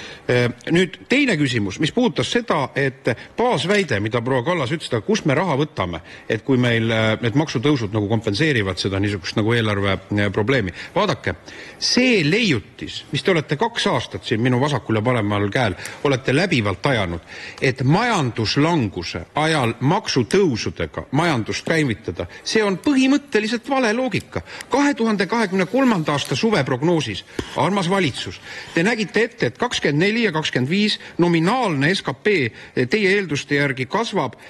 S5: Nüüd teine küsimus, mis puudutas seda, et baasväide, mida proua Kallas ütles, kus me raha võtame, et kui meil need maksutõusud nagu kompenseerivad seda niisugust nagu eelarve probleemi. Vaadake, see leiutis, mis te olete 2 aastat siin minu vasakul ja paremal käel, olete läbivalt ajanud, et majanduslanguse ajal maksutõusudega majandust käivitada, see on põhimõtteliselt vale loogika. 2023. aasta suveprognoosis, armas valitsus, te nägite ette, et 24 ja 25 nominaalne SKP teie eelduste järgi kasvab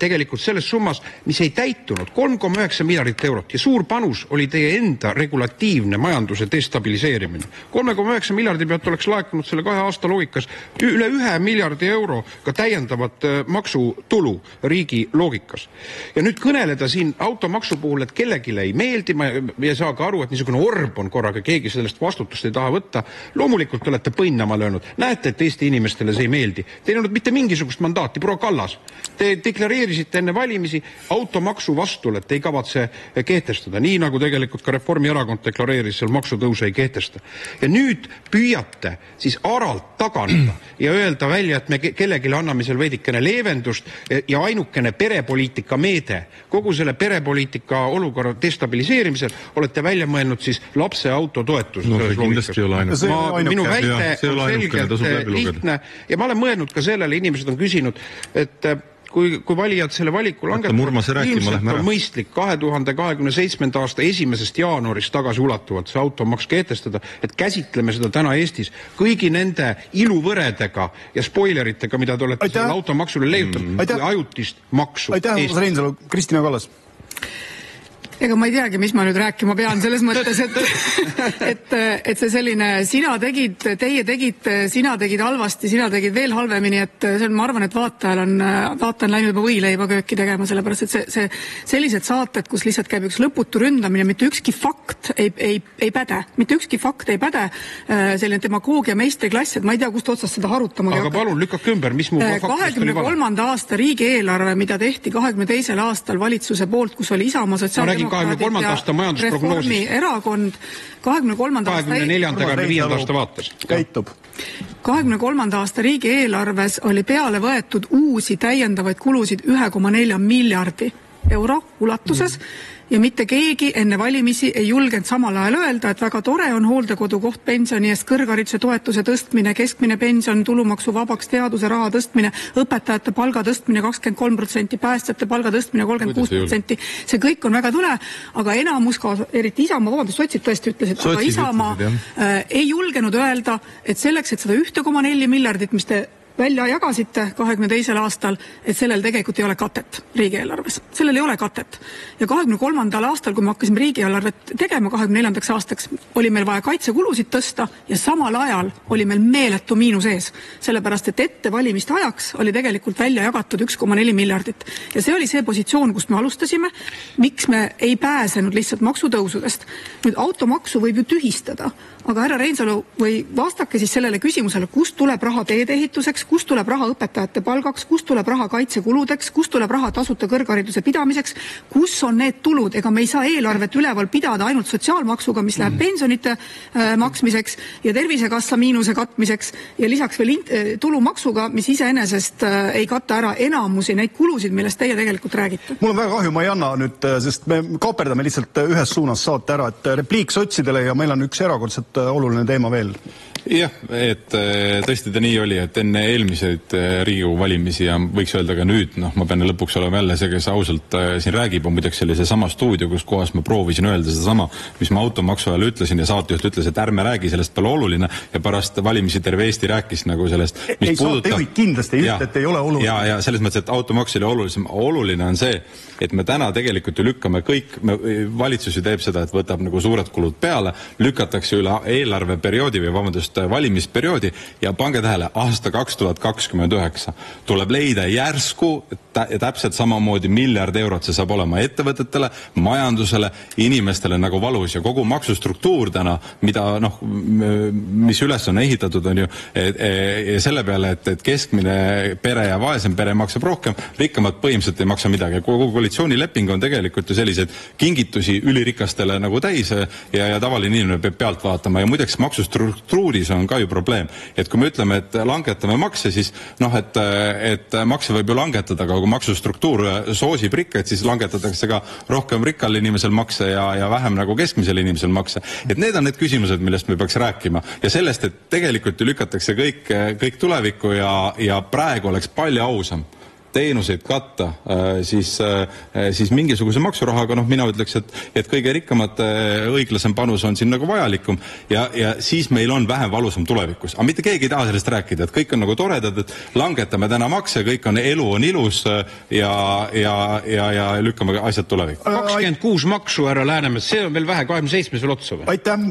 S5: tegelikult selles summas, mis ei täitunud, 3,9 miljardit eurot. eurot ja suur panus oli teie enda regulatiivne majanduse destabiliseerimine. 3,9 miljardi pealt oleks laekunud selle 2 aasta loogikas üle 1 miljardi euro ka täiendavat maksutulu riigi loogikas. Ja nüüd kõneleda siin automaksu puhul, et kellegile ei meeldi, ma ei saa ka aru, et niisugune orb on korraga, keegi sellest vastutust ei taha võtta. Loomulikult olete põnnama löönud. Näete, et Eesti inimestele see ei meeldi. Teil ei olnud mitte mingisugust mandaati, proua Kallas. Te deklareerisite enne valimisi automaksu vastu, et ei kavatse kehtestada, nii nagu tegelikult ka Reformierakond deklareeris seal maksutõuse ei kehtesta. Ja nüüd püüate siis aralt taganeda ja öelda välja, et me kellegile anname seal veidikene leevendust ja ainukene perepoliitika meede. Kogu selle perepoliitika olukorra destabiliseerimisel olete välja mõelnud siis lapse autotoetus.
S3: No see kindlasti ei ole ainuke.
S5: Minu väite on selgelt lihtne ja ma olen mõelnud ka sellele, inimesed on küsinud, et kui valijad selle valiku langetavad, ilmselt on mõistlik 2027. aasta 1. jaanuarist tagasi ulatuvalt see automaks kehtestada, et käsitleme seda täna Eestis kõigi nende iluvõredega ja spoileritega, mida te olete selle automaksule leiutanud, kui ajutist maksu.
S2: Aitäh, Reinsalu, Kristina Kallas.
S4: Ega ma ei teagi, mis ma nüüd rääkima pean selles mõttes, et see selline teie tegid halvasti, sina tegid veel halvemini, et see on, ma arvan, et vaataja on läinud juba võileiba kööki tegema, sellepärast, et see sellised saated, kus lihtsalt käib üks lõputu ründamine, mitte ükski fakt ei päde, selline demagoogia meistriklass, et ma ei tea, kust otsast seda harutama.
S5: Aga palun, lükkake ümber, mis mu faktist oli vale?
S4: 23. aasta riigieelarve, mida tehti 22. aastal valitsuse poolt, kus oli Isamaa sotsiaaldemokraadid
S5: 23. aasta majandusprognoosist.
S4: Reformierakond 24.
S5: 25. aasta vaates.
S2: Käitub.
S4: 23. aasta riigieelarves oli peale võetud uusi täiendavaid kulusid 1,4 miljardi euro ulatuses ja mitte keegi enne valimisi ei julgenud samal ajal öelda, et väga tore on hooldekodu koht pensioni eest, kõrghariduse toetuse tõstmine, keskmine pension, tulumaksu vabaks teaduse raha tõstmine, õpetajate palga tõstmine 23%, päästjate palga tõstmine 36%. See kõik on väga tore, aga enamus ka, eriti Isamaa, sotsid tõesti ütlesid, aga Isamaa ei julgenud öelda, et selleks, et seda 1,4 miljardit, mis te välja jagasite 22. aastal, et sellel tegelikult ei ole katet riigieelarves. Sellel ei ole katet. Ja 23. aastal, kui me hakkasime riigieelarvet tegema 24. aastaks, oli meil vaja kaitsekulusid tõsta ja samal ajal oli meil meeletu miinus ees. Sellepärast, et ette valimiste ajaks oli tegelikult välja jagatud 1,4 miljardit. Ja see oli see positsioon, kust me alustasime. Miks me ei pääsenud lihtsalt maksutõusudest? Nüüd automaksu võib ju tühistada, aga härra Reinsalu, või vastake siis sellele küsimusele, kust tuleb raha teedeehituseks, kust tuleb raha õpetajate palgaks, kust tuleb raha kaitsekuludeks, kust tuleb raha tasuta kõrghariduse pidamiseks, kus on need tulud, ega me ei saa eelarvet üleval pidada ainult sotsiaalmaksuga, mis läheb pensionite maksmiseks ja tervisekassa miinuse katmiseks ja lisaks veel tulumaksuga, mis iseenesest ei katta ära enamusi neid kulusid, millest teie tegelikult räägite.
S2: Mul on väga kahju, ma ei anna nüüd, sest me kaaperdame lihtsalt ühes suunas saate ära, et repliik sotsidele ja meil on üks erakordselt oluline teema veel.
S8: Jah, et tõesti ta nii oli, et enne eelmiseid Riigikogu valimisi ja võiks öelda ka nüüd, ma pean lõpuks olema jälle see, kes ausalt siin räägib, on muideks sellise sama stuudio, kus kohas ma proovisin öelda seda sama, mis ma automaksu ajal ütlesin ja saatejuht ütles, et ärme räägi, sellest pole oluline ja pärast valimisi terve Eesti rääkis nagu sellest, mis puudutab...
S2: Saatejuhid kindlasti ei ütle, et ei ole oluline.
S8: Ja selles mõttes, et automaks oli olulisem. Oluline on see, et me täna tegelikult ju lükkame kõik, valitsus ju teeb seda, et võtab nagu suured kulud peale, lükatakse üle eelarveperioodi või valimisperioodi ja pange tähele, aasta 2029 tuleb leida järsku täpselt samamoodi miljard eurot, see saab olema ettevõtetele, majandusele, inimestele nagu valus ja kogu maksustruktuur täna, mida mis üles on ehitatud on ju selle peale, et keskmine pere ja vaesem pere maksab rohkem, rikkamad põhimõtteliselt ei maksa midagi. Kogu koalitsioonileping on tegelikult ju selliseid kingitusi ülirikastele nagu täis ja tavaline inimene peab pealt vaatama ja muideks maksustruktuuris on ka ju probleem. Et kui me ütleme, et langetame makse, siis et makse võib ju langetada, aga kui maksustruktuur soosib rikkaid, siis langetatakse ka rohkem rikkal inimesel makse ja vähem nagu keskmisel inimesel makse. Et need on need küsimused, millest me peaks rääkima. Ja sellest, et tegelikult ju lükatakse kõik tulevikku ja praegu oleks palju ausam teenuseid katta, siis mingisuguse maksurahaga, mina ütleks, et kõige rikkamate õiglasem panus on siin nagu vajalikum ja siis meil on vähem valusam tulevikus. Aga mitte keegi ei taha sellest rääkida, et kõik on nagu toredad, et langetame täna makse, kõik on, elu on ilus ja lükkame asjad tulevikku.
S5: 26 maksu, härra Läänemets, see on veel vähe, 27 veel otsa või?
S2: Aitäh.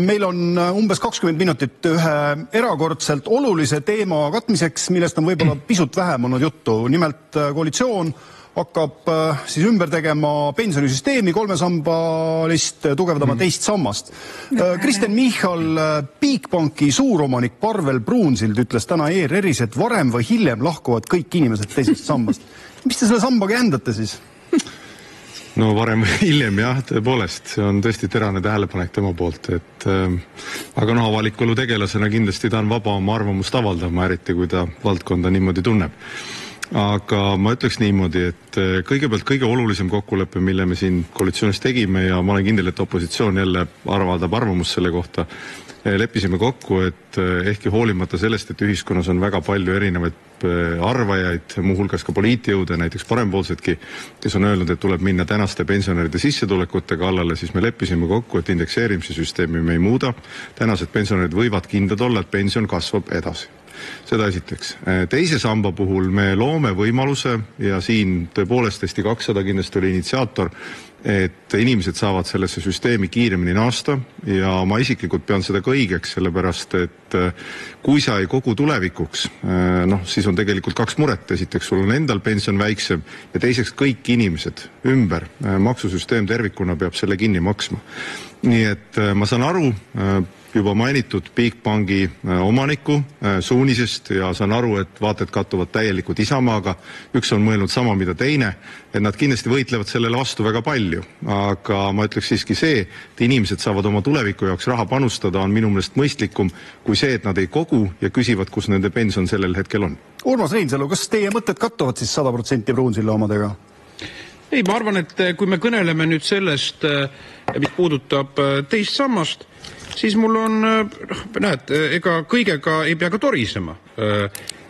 S2: Meil on umbes 20 minutit ühe erakordselt olulise teema katmiseks, millest on võib-olla pisut vähem olnud juttu. Nimelt koalitsioon hakkab siis ümber tegema pensionisüsteemi, 3 sambalist, tugevdama teist sammast. Kristen Michal, Bigbanki suuromanik Parvel Pruunsild ütles täna ERR-is, et varem või hiljem lahkuvad kõik inimesed teisest sambast. Mis te selle sambaga jändate siis?
S3: No varem või hiljem jah, tõepoolest, see on tõesti terane tähelepanek tema poolt, aga avaliku elu tegelasena kindlasti ta on vaba oma arvamust avaldama, eriti kui ta valdkonda niimoodi tunneb. Aga ma ütleks niimoodi, et kõigepealt kõige olulisem kokkulepe, mille me siin koalitsioonis tegime ja ma olen kindel, et opositsioon jälle avaldab arvamust selle kohta, leppisime kokku, et ehkki hoolimata sellest, et ühiskonnas on väga palju erinevaid arvajaid, muuhulgas ka poliitjõude, näiteks parempoolsedki, kes on öelnud, et tuleb minna tänaste pensionäride sissetulekute kallale, siis me leppisime kokku, et indekseerimise süsteemi me ei muuda. Tänased pensionärid võivad kindlad olla, et pension kasvab edasi. Seda esiteks. Teise samba puhul me loome võimaluse ja siin tõepoolest Eesti 200 kindlasti oli initsiaator, et inimesed saavad sellesse süsteemi kiiremini naasta ja ma isiklikult pean seda ka õigeks, sellepärast et kui sa ei kogu tulevikuks, siis on tegelikult 2 muret. Esiteks sul on endal pension väiksem ja teiseks kõik inimesed ümber. Maksusüsteem tervikuna peab selle kinni maksma. Nii et ma saan aru juba mainitud Bigbanki omaniku suunisest ja saan aru, et vaated kattuvad täielikult Isamaaga. Üks on mõelnud sama, mida teine, et nad kindlasti võitlevad sellele vastu väga palju. Aga ma ütleks siiski see, et inimesed saavad oma tuleviku jaoks raha panustada, on minu meelest mõistlikum kui see, et nad ei kogu ja küsivad, kus nende pension sellel hetkel on. Urmas Reinsalu, kas teie mõtted kattuvad siis 100% Pruunsilla omadega?
S5: Ei, ma arvan, et kui me kõneleme nüüd sellest, mis puudutab teist sammast, siis mul on, näed, ega kõigega ei pea ka torisema.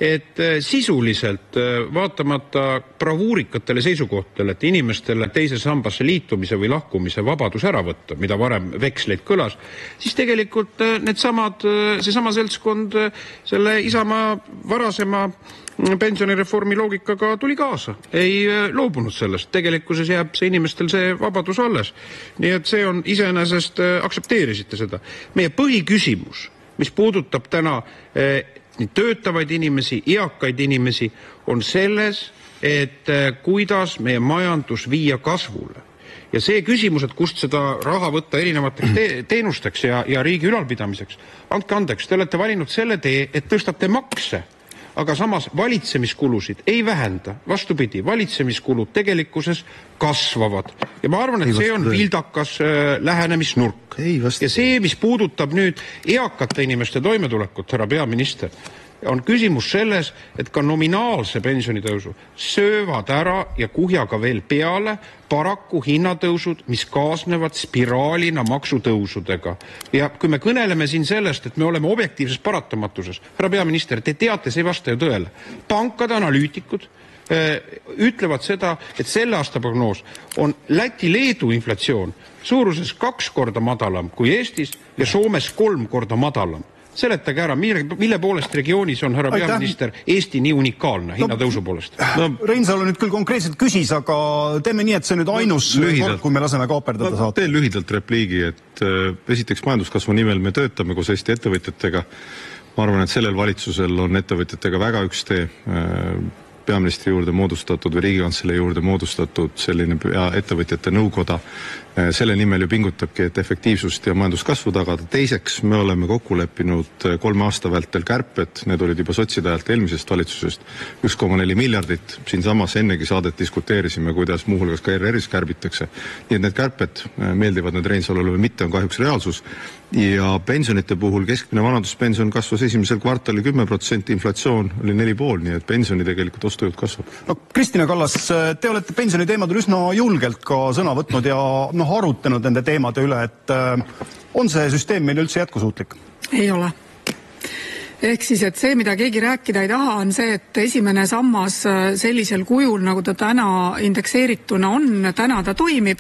S5: Et sisuliselt vaatamata bravuurikatele seisukohtadele, et inimestele teise sambasse liitumise või lahkumise vabadus ära võtta, mida varem veksleid kõlas, siis tegelikult seesama seltskond selle Isamaa varasema pensionireformi loogikaga tuli kaasa, ei loobunud sellest. Tegelikkuses jääb see inimestel see vabadus alles. Nii et see on iseenesest, aktsepteerisite seda. Meie põhiküsimus, mis puudutab täna nii töötavaid inimesi, eakaid inimesi, on selles, et kuidas meie majandus viia kasvule. Ja see küsimus, et kust seda raha võtta erinevateks teenusteks ja riigi ülalpidamiseks, andke andeks, te olete valinud selle tee, et tõstate makse, aga samas valitsemiskulusid ei vähenda. Vastupidi, valitsemiskulud tegelikkuses kasvavad. Ja ma arvan, et see on vildakas lähenemisnurk. Ja see, mis puudutab nüüd eakate inimeste toimetulekut, härra peaminister, on küsimus selles, et ka nominaalse pensionitõusu söövad ära ja kuhjaga veel peale paraku hinnatõusud, mis kaasnevad spiraalina maksutõusudega. Ja kui me kõneleme siin sellest, et me oleme objektiivses paratamatuses, härra peaminister, te teate, see ei vasta ju tõele. Pankade analüütikud ütlevad seda, et selle aasta prognoos on Läti-Leedu inflatsioon suuruses 2 korda madalam kui Eestis ja Soomes 3 korda madalam. Seletage ära, mille poolest regioonis on, härra peaminister, Eesti nii unikaalne hinnatõusu poolest?
S2: Reinsalu nüüd küll konkreetselt küsis, aga teeme nii, et see nüüd ainus kord, kui me laseme kaaperdada saata.
S3: Teen lühidalt repliigi, et esiteks majanduskasvu nimel me töötame koos Eesti ettevõtjatega. Ma arvan, et sellel valitsusel on ettevõtjatega väga üks tee. Peaministri juurde moodustatud või Riigikantselei juurde moodustatud selline ettevõtjate nõukoda. Selle nimel ju pingutabki, et efektiivsust ja majanduskasvu tagada. Teiseks, me oleme kokku leppinud 3 aasta vältel kärped, need olid juba sotside ajalt eelmisest valitsusest, 1,4 miljardit. Siin samas ennegi saadet diskuteerisime, kuidas muuhulgas ka ERR-is kärbitakse. Nii et need kärped, meeldivad need Reinsalule või mitte, on kahjuks reaalsus. Ja pensionite puhul keskmine vanaduspension kasvas esimesel kvartali 10%, inflatsioon oli 4,5%, nii et pensioni tegelikult ostujõud kasvab.
S2: No, Kristina Kallas, te olete pensioni teemadel üsna julgelt ka sõna võtnud ja arutanud nende teemade üle, et on see süsteem meil üldse jätkusuutlik?
S4: Ei ole. Ehk siis, et see, mida keegi rääkida ei taha, on see, et esimene sammas sellisel kujul, nagu ta täna indekseerituna on, täna ta toimib,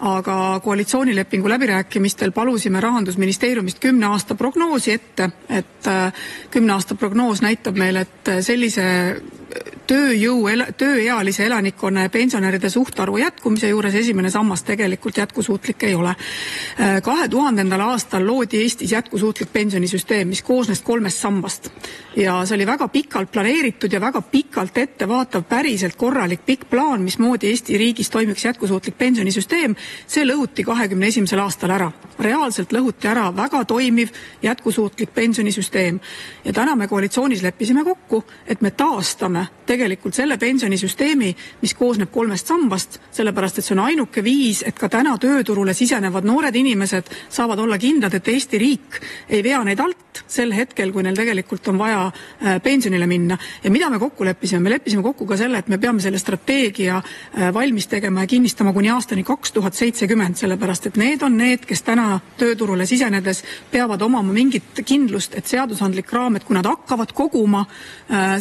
S4: aga koalitsioonilepingu läbirääkimistel palusime Rahandusministeeriumist 10 aasta prognoosi ette, et 10 aasta prognoos näitab meil, et sellise tööealise elanikkonna ja pensionäride suhtarvu jätkumise juures esimene sammas tegelikult jätkusuutlik ei ole. 2000. aastal loodi Eestis jätkusuutlik pensionisüsteem, mis koosnes 3 sambast. Ja see oli väga pikalt planeeritud ja väga pikalt ettevaatav, päriselt korralik pikk plaan, mismoodi Eesti riigis toimiks jätkusuutlik pensionisüsteem. See lõhuti 21. aastal ära. Reaalselt lõhuti ära väga toimiv jätkusuutlik pensionisüsteem. Ja täna me koalitsioonis leppisime kokku, et me taastame tegelikult selle pensionisüsteemi, mis koosneb 3 sambast, sellepärast, et see on ainuke viis, et ka täna tööturule sisenevad noored inimesed saavad olla kindlad, et Eesti riik ei vea neid alt sel hetkel, kui neil tegelikult on vaja pensionile minna. Ja mida me kokku leppisime? Me leppisime kokku ka selle, et me peame selle strateegia valmis tegema ja kinnistama kuni aastani 2070, sellepärast, et need on need, kes täna tööturule sisenedes peavad omama mingit kindlust, et seadusandlik raam, et kui nad hakkavad koguma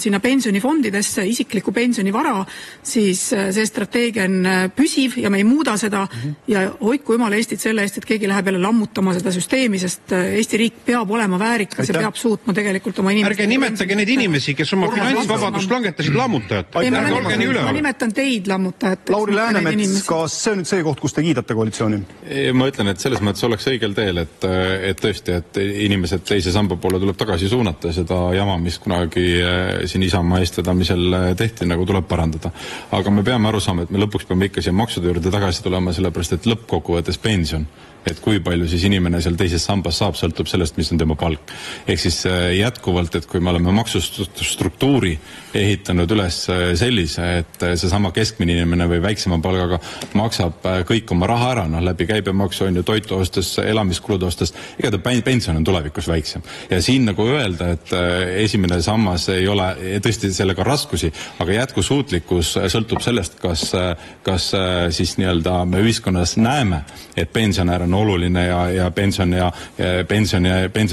S4: sinna pensionifondidesse isikliku pensionivara, siis see strateegia on püsiv ja me ei muuda seda ja hoidku jumal Eestit selle eest, et keegi läheb jälle lammutama seda süsteemi, sest Eesti riik peab olema väärikas ja peab suutma tegelikult oma inimesi.
S5: Ärge nimetage neid inimesi, kes oma finantsvabadust langetasid lammutajat.
S4: Ma nimetan teid lammutajat.
S2: Lauri Läänemets, kas see on nüüd see koht, kus te kiidate koalitsiooni?
S8: Ma ütlen, et selles mõttes oleks õigel teel, et tõesti, et inimesed teise samba poole tuleb tagasi suunata seda jama, mis kunagi siin Isamaa eestvedamisel tehti, nagu tuleb parandada. Aga me peame aru saama, et me lõpuks peame ikka siia maksude juurde tagasi tulema, sellepärast et lõppkokkuvõttes pension, et kui palju siis inimene seal teises sambas saab, sõltub sellest, mis on tema palk. Ehk siis jätkuvalt, et kui me oleme maksustruktuuri ehitanud üles sellise, et seesama keskmine inimene või väiksema palgaga maksab kõik oma raha ära, läbi käibemaksu on ju toitu ostes, elamiskulude ostes, ega ta pension on tulevikus väiksem. Ja siin nagu öelda, et esimene sammas ei ole tõesti sellega raskusi, aga jätkusuutlikkus sõltub sellest, kas siis nii-öelda me ühiskonnas näeme, et pensionär on oluline ja pensioni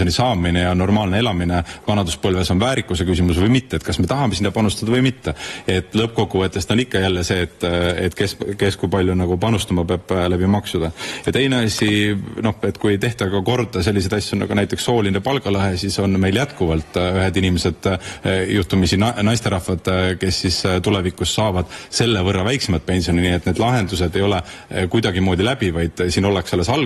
S8: saamine ja normaalne elamine vanaduspõlves on väärikuse küsimus või mitte, et kas me tahame sinna panustada või mitte. Et lõppkokkuvõttes on ikka jälle see, et kes kui palju nagu panustama peab läbi maksuda. Ja teine asi, et kui ei tehta ka korda selliseid asju nagu näiteks sooline palgalõhe, siis on meil jätkuvalt ühed inimesed, juhtumisi naisterahvad, kes siis tulevikus saavad selle võrra väiksemat pensioni, nii et need lahendused ei ole kuidagimoodi läbi, vaid siin ollakse alles alguses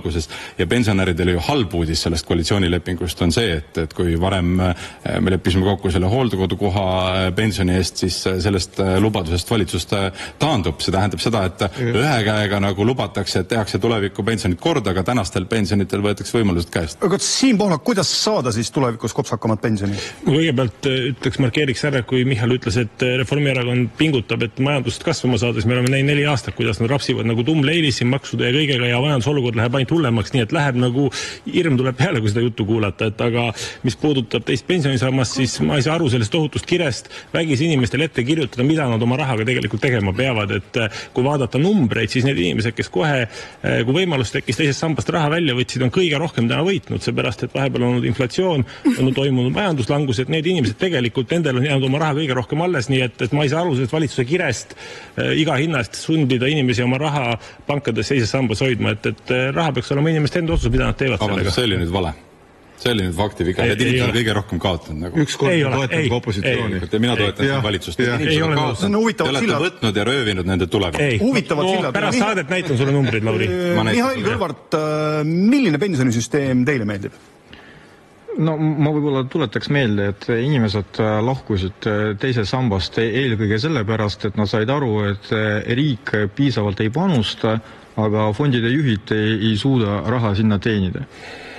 S8: ja pensionäridele ju halb uudis sellest koalitsioonilepingust on see, et kui varem me leppisime kokku selle hooldekodukoha pensioni eest, siis sellest lubadusest valitsust taandub. See tähendab seda, et ühe käega nagu lubatakse, et tehakse tuleviku pensionid korda, aga tänastel pensionitel võetakse võimalused käest.
S2: Aga Siim Pohlak, kuidas saada siis tulevikus kopsakamat pensioni?
S7: Kõigepealt markeeriks ära, kui Michal ütles, et Reformierakond pingutab, et majandust kasvama saades me oleme näinud 4 aastat, kuidas nad rapsivad nagu tummleilis maksude ja kõigega ja majandusolukord läheb ainult hullemaks, nii et läheb nagu hirm tuleb peale, kui seda juttu kuulata, et aga mis puudutab teist pensionisammast, siis ma ei saa aru sellest ohutust kirest vägisi inimestele ette kirjutada, mida nad oma rahaga tegelikult tegema peavad, et kui vaadata numbreid, siis need inimesed, kes kohe, kui võimalus tekkis teisest sambast raha välja võtsid, on kõige rohkem täna võitnud, seepärast, et vahepeal on olnud inflatsioon, on toimunud majanduslangus, et need inimesed tegelikult, nendel on jäänud oma raha kõige rohkem alles, nii et ma ei saa aru sellest valitsuse kirest iga hinnast sundida inimesi oma raha pankades teises sambas hoidma, et raha peaks olema inimeste enda otsus, mida nad teevad sellega.
S8: See oli nüüd vale. See oli nüüd faktiviga. Need inimesed on kõige rohkem kaotanud. Nagu.
S6: Ükskord toetan ka opositsiooni.
S8: Mina toetan siin valitsust. Te olete võtnud ja röövinud nende tulevad.
S2: Huvitavad sillad.
S7: Pärast saadet näitan sulle numbrid, Lauri.
S2: Mihhail Kõlvart, milline pensionisüsteem teile meeldib?
S6: No ma võib-olla tuletaks meelde, et inimesed lahkusid teise sambast eelkõige sellepärast, et nad said aru, et riik piisavalt ei panusta, aga fondide juhid ei suuda raha sinna teenida.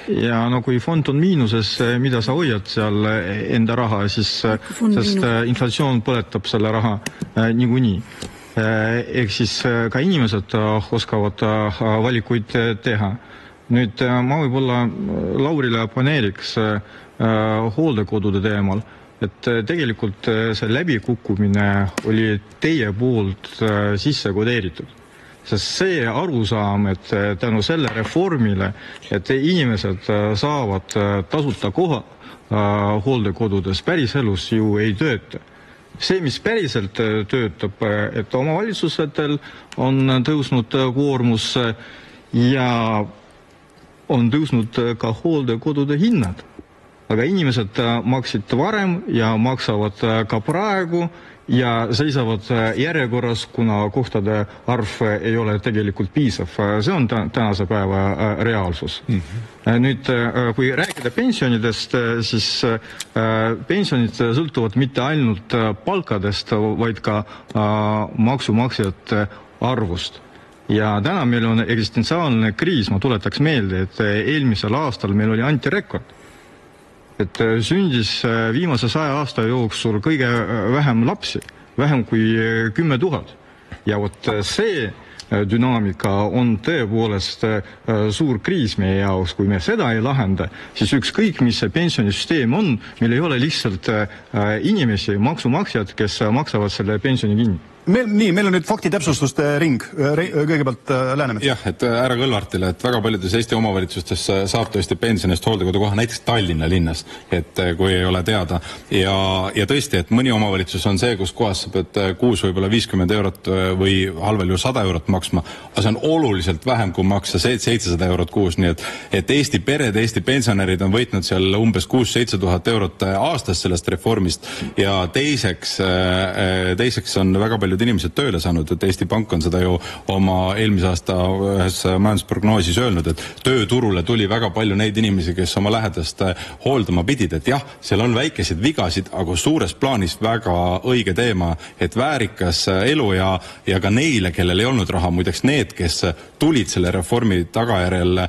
S6: Ja kui fond on miinuses, mida sa hoiad seal enda raha, siis sest inflatsioon põletab selle raha niikuinii. Ehk siis ka inimesed oskavad valikuid teha. Nüüd ma võib-olla Laurile paneeriks hooldekodude teemal, et tegelikult see läbikukkumine oli teie poolt sisse kodeeritud. sest see arusaam, et tänu selle reformile, et inimesed saavad tasuta koha hooldekodudes päris elus ju ei tööta. See, mis päriselt töötab, et omavalitsusetel on tõusnud koormus ja on tõusnud ka hooldekodude hinnad. Aga inimesed maksid varem ja maksavad ka praegu ja seisavad järjekorras, kuna kohtade arv ei ole tegelikult piisav. See on tänase päeva reaalsus. Nüüd, kui rääkida pensionidest, siis pensionid sõltuvad mitte ainult palkadest, vaid ka maksumaksjate arvust. Ja täna meil on eksistentsiaalne kriis, ma tuletaks meelde, et eelmisel aastal meil oli antirekord. Et sündis viimase 100 aasta jooksul kõige vähem lapsi, vähem kui 10 000. Ja vot see dünaamika on tõepoolest suur kriis meie jaoks. Kui me seda ei lahenda, siis ükskõik mis see pensionisüsteem on, meil ei ole lihtsalt inimesi, maksumaksjad, kes maksavad selle pensioni kinni.
S2: Meil on nüüd faktitäpsustuste ring. Kõigepealt Läänemets.
S8: Jah, et härra Kõlvartile, et väga paljudes Eesti omavalitsustes saab tõesti pensionist hooldekodu koha, näiteks Tallinna linnas, et kui ei ole teada. Ja tõesti, et mõni omavalitsus on see, kus kohas sa pead kuus võib-olla 50 eurot või halvel ju 100 eurot maksma, aga see on oluliselt vähem, kui maksa 700 eurot kuus, nii et Eesti pered, Eesti pensionärid on võitnud seal umbes 6-7 000 eurot aastas sellest reformist ja teiseks on väga palju inimesed tööle saanud, et Eesti Pank on seda ju oma eelmise aasta ühes majandusprognoosis öelnud, et tööturule tuli väga palju neid inimesi, kes oma lähedast hooldama pidid, et jah, seal on väikeseid vigasid, aga suures plaanis väga õige teema, et väärikas elu ja ka neile, kellel ei olnud raha, muideks need, kes tulid selle reformi tagajärjel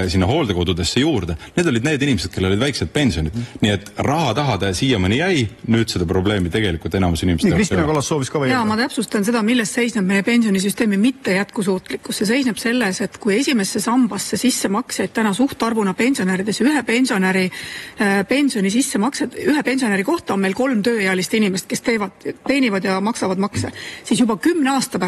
S8: sinna hooldekodudesse juurde, need olid need inimesed, kellel olid väiksed pensionid. Nii et raha tahada siiamaani jäi, nüüd seda probleemi tegelikult enamus inimesed.
S2: Nii, Kristina Kallas soovis ka või?
S4: Täpsustan seda, millest seisneb meie pensionisüsteemi mitte jätkusuutlikkus. See seisneb selles, et kui esimesse sambasse sissemakseid täna suhtarvuna pensionärides ühe pensionäri pensioni sissemaksed, ühe pensionäri kohta on meil 3 tööealist inimest, kes teenivad ja maksavad makse, siis juba 10 aasta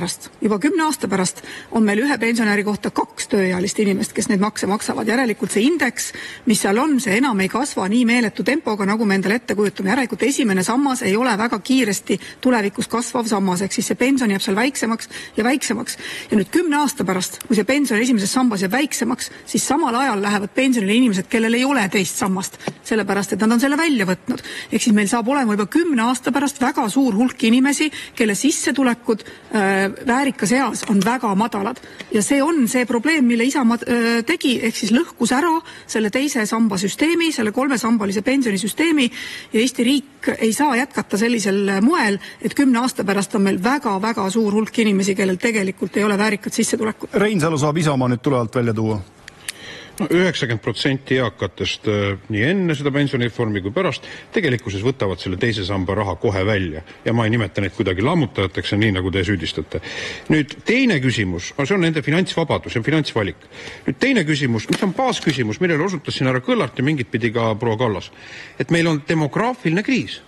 S4: pärast on meil ühe pensionäri kohta 2 tööealist inimest, kes neid makse maksavad. Järelikult see indeks, mis seal on, see enam ei kasva nii meeletu tempoga, nagu me endale ette kujutame. Järelikult esimene sammas ei ole väga kiiresti tulevikus kasvav sammas, siis see pension jääb seal väiksemaks ja väiksemaks. Ja nüüd 10 aasta pärast, kui see pension esimeses sambas jääb väiksemaks, siis samal ajal lähevad pensionile inimesed, kellel ei ole teist sammast, sellepärast, et nad on selle välja võtnud. Ehk siis meil saab olema juba 10 aasta pärast väga suur hulk inimesi, kelle sissetulekud väärikas eas on väga madalad. Ja see on see probleem, mille Isamaa tegi, ehk siis lõhkus ära selle teise samba süsteemi, selle 3-sambalise pensionisüsteemi ja Eesti riik ei saa jätkata sellisel moel, et 10 aasta pärast on meil väga-väga suur hulk inimesi, kellel tegelikult ei ole väärikat sissetulekut.
S2: Reinsalu saab Isamaa nüüd tulevalt välja tuua?
S5: No 90% eakatest nii enne seda pensionireformi kui pärast tegelikkuses võtavad selle teise samba raha kohe välja ja ma ei nimeta neid kuidagi lammutajateks, nii nagu te süüdistate. Nüüd teine küsimus, see on nende finantsvabadus ja finantsvalik. Nüüd teine küsimus, mis on baasküsimus, millele osutas siin härra Kõllart ja mingit pidi ka proua Kallas, et meil on demograafiline kriis.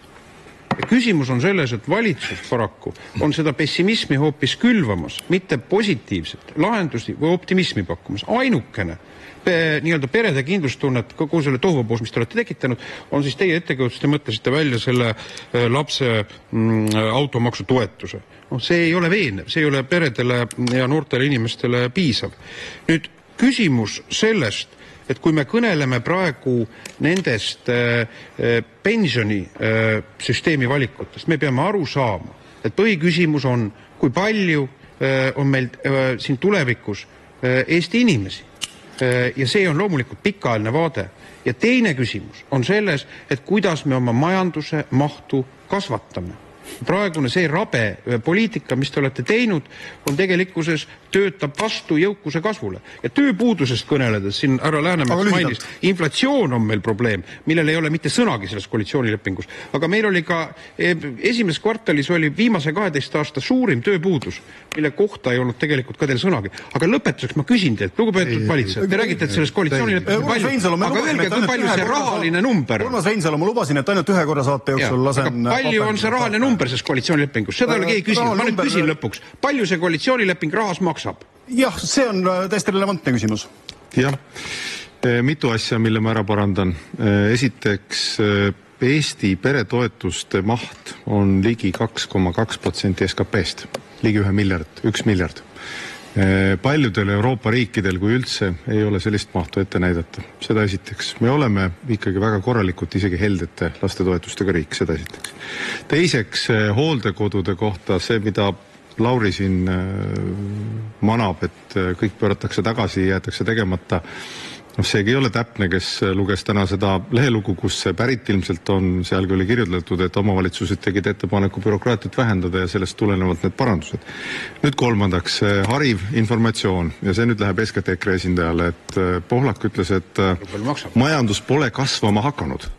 S5: Ja küsimus on selles, et valitsus paraku on seda pessimismi hoopis külvamas, mitte positiivset lahendusi või optimismi pakkumas. Ainukene nii-öelda perede kindlustunnet kogu selle tohuvaboos, mis te olete tekitanud, on siis teie ettekujutust ja mõtlesite välja selle lapse automaksu toetuse. No, see ei ole veenev, see ei ole peredele ja noortele inimestele piisav. Nüüd küsimus sellest, et kui me kõneleme praegu nendest pensionisüsteemi valikutest, me peame aru saama, et põhiküsimus on, kui palju on meil siin tulevikus Eesti inimesi. Ja see on loomulikult pikaajaline vaade. Ja teine küsimus on selles, et kuidas me oma majanduse mahtu kasvatame. Praegune see rabe poliitika, mis te olete teinud, on tegelikkuses töötab vastu jõukuse kasvule. Ja tööpuudusest kõneledes, siin härra Läänemets mainis, inflatsioon on meil probleem, millel ei ole mitte sõnagi selles koalitsioonilepingus. Aga meil oli ka esimeses kvartalis oli viimase 12 aasta suurim tööpuudus, mille kohta ei olnud tegelikult ka teil sõnagi. Aga lõpetuseks ma küsin teilt, lugupeetud valitseja, te räägite, et selles koalitsioonilepingus aga öelge, kui palju see rahaline number.
S2: Urmas Reinsalu, ma lubasin, et ainult ühe korra saate jooksul lasen.
S5: Palju on see rahaline number? number selles koalitsioonilepingus? Seda ei ole keegi küsinud. Ma nüüd küsin lõpuks. Palju see koalitsioonileping rahas maksab?
S2: Jah, see on täiesti relevantne küsimus.
S3: Jah, mitu asja, mille ma ära parandan. Esiteks, Eesti peretoetuste maht on ligi 2,2% SKP-st. Ligi 1 miljard. Paljudel Euroopa riikidel, kui üldse, ei ole sellist mahtu ette näidata. Seda esiteks. Me oleme ikkagi väga korralikult isegi heldete lastetoetustega riik, seda esiteks. Teiseks, hooldekodude kohta see, mida Lauri siin manab, et kõik pööratakse tagasi ja jäetakse tegemata. Seegi ei ole täpne, kes luges täna seda lehelugu, kus see pärit ilmselt on, sealgi oli kirjutletud, et omavalitsused tegid ettepaneku bürokraatiat vähendada ja sellest tulenevalt need parandused. Nüüd kolmandaks, hariv informatsioon ja see nüüd läheb eeskätt EKRE esindajale, et Pohlak ütles, et majandus pole kasvama hakanud.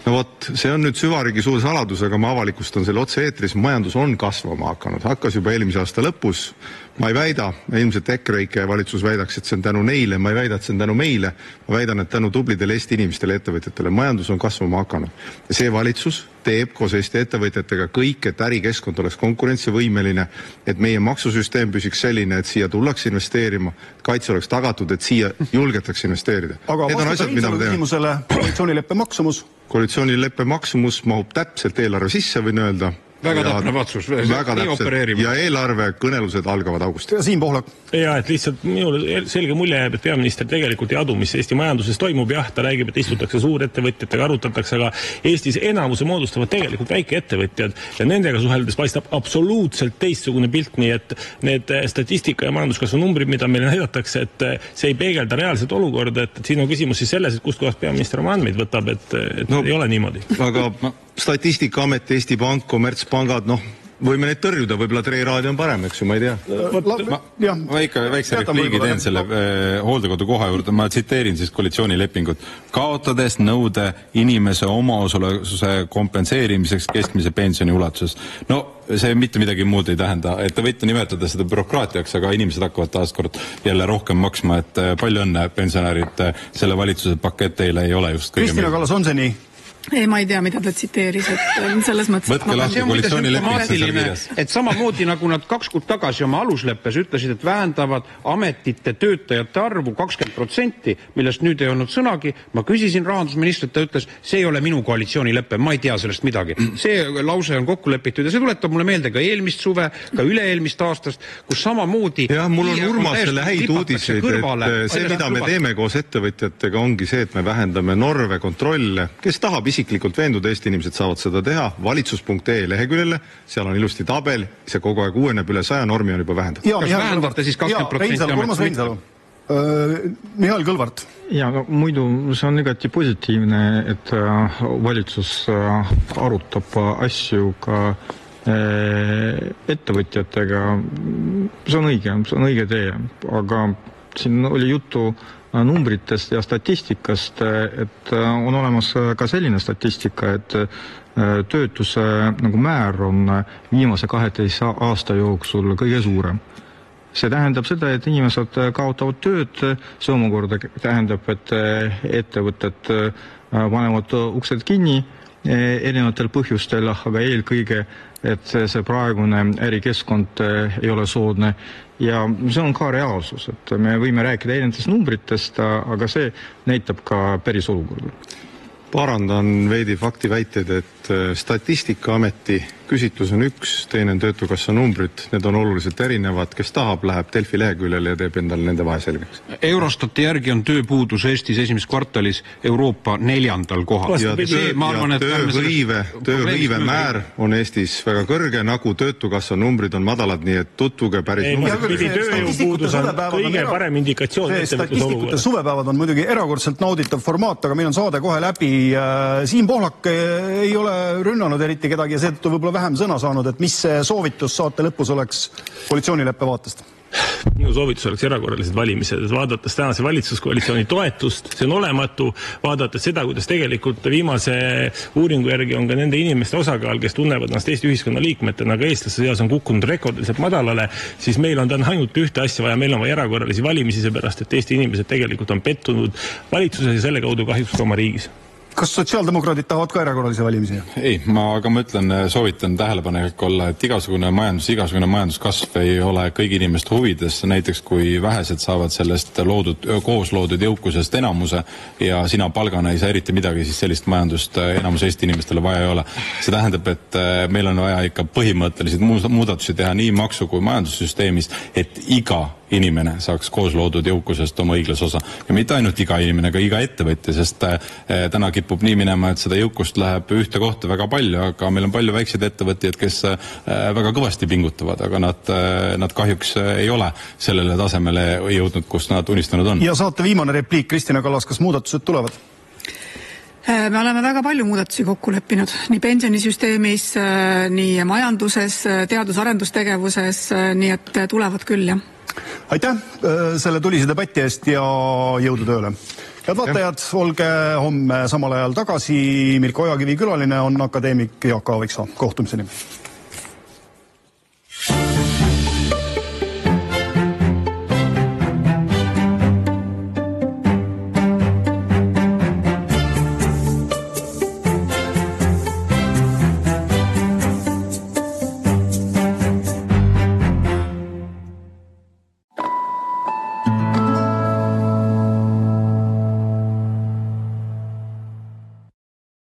S3: No vot, see on nüüd süvariigi suur saladus, aga ma avalikustan selle otse-eetris, majandus on kasvama hakanud. Hakkas juba eelmise aasta lõpus. Ma ei väida, ilmselt EKRE valitsus väidaks, et see on tänu neile, ma ei väida, et see on tänu meile, ma väidan, et tänu tublidele Eesti inimestele ja ettevõtjatele. Majandus on kasvama hakanud. Ja see valitsus teeb koos Eesti ettevõtjatega kõik, et ärikeskkond oleks konkurentsivõimeline, et meie maksusüsteem püsiks selline, et siia tullakse investeerima, kaitse oleks tagatud, et siia julgetakse investeerida.
S2: Aga vastata Reinsalu küsimusele koalitsioonileppe maksumus?
S3: Koalitsioonileppe maksumus mahub täpselt eelarve sisse, võin öelda.
S5: Väga täpne vatsus.
S3: Väga täpselt. Ja eelarve kõnelused algavad augustis.
S2: Ja Siim Pohlak.
S7: Ja, et lihtsalt minule selge mulje jääb, et peaminister tegelikult ei adu, mis Eesti majanduses toimub. Jah, ta räägib, et istutakse suurettevõtjatega, arutatakse, aga Eestis enamuse moodustavad tegelikult väikeettevõtjad ja nendega suheldes paistab absoluutselt teistsugune pilt, nii et need statistika ja majanduskasvu numbrid, mida meile näidatakse, et see ei peegelda reaalset olukorda, et siin on küsimus siis selles, et kust kohast peaminister oma andmeid võtab, et ei ole niimoodi.
S3: Aga Statistikaamet, Eesti Pank, kommertspangad, võime neid tõrjuda, võib-olla Tre Raadio on parem, eks ju, ma ei tea.
S8: Ma ikka väikse repliigi teen selle hooldekodu koha juurde, ma tsiteerin siis koalitsioonilepingut. Kaotades nõude inimese omaosaluse kompenseerimiseks keskmise pensioni ulatuses. No see mitte midagi muud ei tähenda, et te võite nimetada seda bürokraatiaks, aga inimesed hakkavad taaskord jälle rohkem maksma, et palju õnne pensionärid, selle valitsuse pakett teile ei ole just kõige
S2: Kristina Kallas, on see nii?
S4: Ei, ma ei tea, mida ta tsiteeris, et selles mõttes...
S8: Võtke lahti koalitsioonilepingusse seal kirjas.
S5: Et samamoodi nagu nad 2 kuud tagasi oma alusleppes ütlesid, et vähendavad ametite töötajate arvu 20%, millest nüüd ei olnud sõnagi. Ma küsisin rahandusministrit, ta ütles, see ei ole minu koalitsioonileppe, ma ei tea sellest midagi. See lause on kokku lepitud ja see tuletab mulle meelde ka eelmist suve, ka üle-eelmist aastast, kus samamoodi...
S3: Jah, mul on Urmasele häid uudiseid, et see, mida me teeme koos ettevõtjatega, ongi see, et me vähendame norve, kontrolle, kes tahab isiklikult veenduda, Eesti inimesed saavad seda teha valitsus.ee leheküljele, seal on ilusti tabel, see kogu aeg uueneb üle 100 normi on juba vähendatud.
S5: Kas vähendate siis 20%?
S2: Urmas Reinsalu. Mihhail Kõlvart.
S6: Ja muidu see on igati positiivne, et valitsus arutab asju ka ettevõtjatega. See on õige tee, aga siin oli juttu numbritest ja statistikast, et on olemas ka selline statistika, et töötuse määr on viimase 12 aasta jooksul kõige suurem. See tähendab seda, et inimesed kaotavad tööd, see omakorda tähendab, et ettevõtted panevad uksed kinni erinevatel põhjustel, aga eelkõige, et see praegune ärikeskkond ei ole soodne. Ja see on ka reaalsus, et me võime rääkida erinevatest numbritest, aga see näitab ka päris olukorda.
S3: Parandan veidi faktiväited, et Statistikaameti küsitlus on üks, teine on Töötukassa numbrid, need on oluliselt erinevad, kes tahab, läheb Delfi leheküljele ja teeb endale nende vahe selgeks.
S5: Eurostati järgi on tööpuudus Eestis esimeses kvartalis Euroopa 4. kohal.
S3: Ja tööhõive määr on Eestis väga kõrge, nagu Töötukassa numbrid on madalad, nii et tutvuge päris numbrid.
S7: Tööjõupuudus on kõige parem indikatsioon.
S2: Statistikute suvepäevad on muidugi erakordselt nauditav formaat, aga meil on saade kohe läbi. Siim Pohlak ei ole rünnanud eriti kedagi ja seetõttu võib-olla vähem sõna saanud, et mis see soovitus saate lõpus oleks koalitsioonileppe vaatest?
S7: Minu soovitus oleks erakorralised valimised, et vaadates tänase valitsuskoalitsiooni toetust, see on olematu, vaadates seda, kuidas tegelikult viimase uuringu järgi on ka nende inimeste osakaal, kes tunnevad ennast Eesti ühiskonna liikmetena, aga eestlaste seas on kukkunud rekordiliselt madalale, siis meil on täna ainult ühte asja vaja, meil on vaja erakorralisi valimisi, seepärast, et Eesti inimesed tegelikult on pettunud valitsuses ja selle kaudu kahjuks ka oma riigis.
S2: Kas sotsiaaldemokraadid tahavad ka erakorralisi valimisi?
S8: Ei, aga ma ütlen, soovitan tähelepanelik olla, et igasugune majanduskasv ei ole kõigi inimeste huvides, näiteks kui vähesed saavad sellest koos loodud jõukusest enamuse ja sina palgana ei saa eriti midagi, siis sellist majandust enamus Eesti inimestele vaja ei ole. See tähendab, et meil on vaja ikka põhimõtteliselt muudatusi teha nii maksu- kui majandussüsteemis, et iga inimene saaks koos loodud jõukusest oma õiglase osa. Ja mitte ainult iga inimene, ka iga ettevõtja, sest täna kipub nii minema, et seda jõukust läheb ühte kohta väga palju, aga meil on palju väikseid ettevõtjaid, kes väga kõvasti pingutavad, aga nad kahjuks ei ole sellele tasemele jõudnud, kus nad unistanud on.
S2: Ja saate viimane repliik, Kristina Kallas, kas muudatused tulevad?
S4: Me oleme väga palju muudatusi kokku leppinud, nii pensionisüsteemis, nii majanduses, teadus-arendustegevuses, nii et tulevad küll, jah.
S2: Aitäh selle tulise debati eest ja jõudu tööle. Head vaatajad, olge homme samal ajal tagasi. Mirko Ojakivi külaline on akadeemik Jaak Aaviksoo. Kohtumiseni.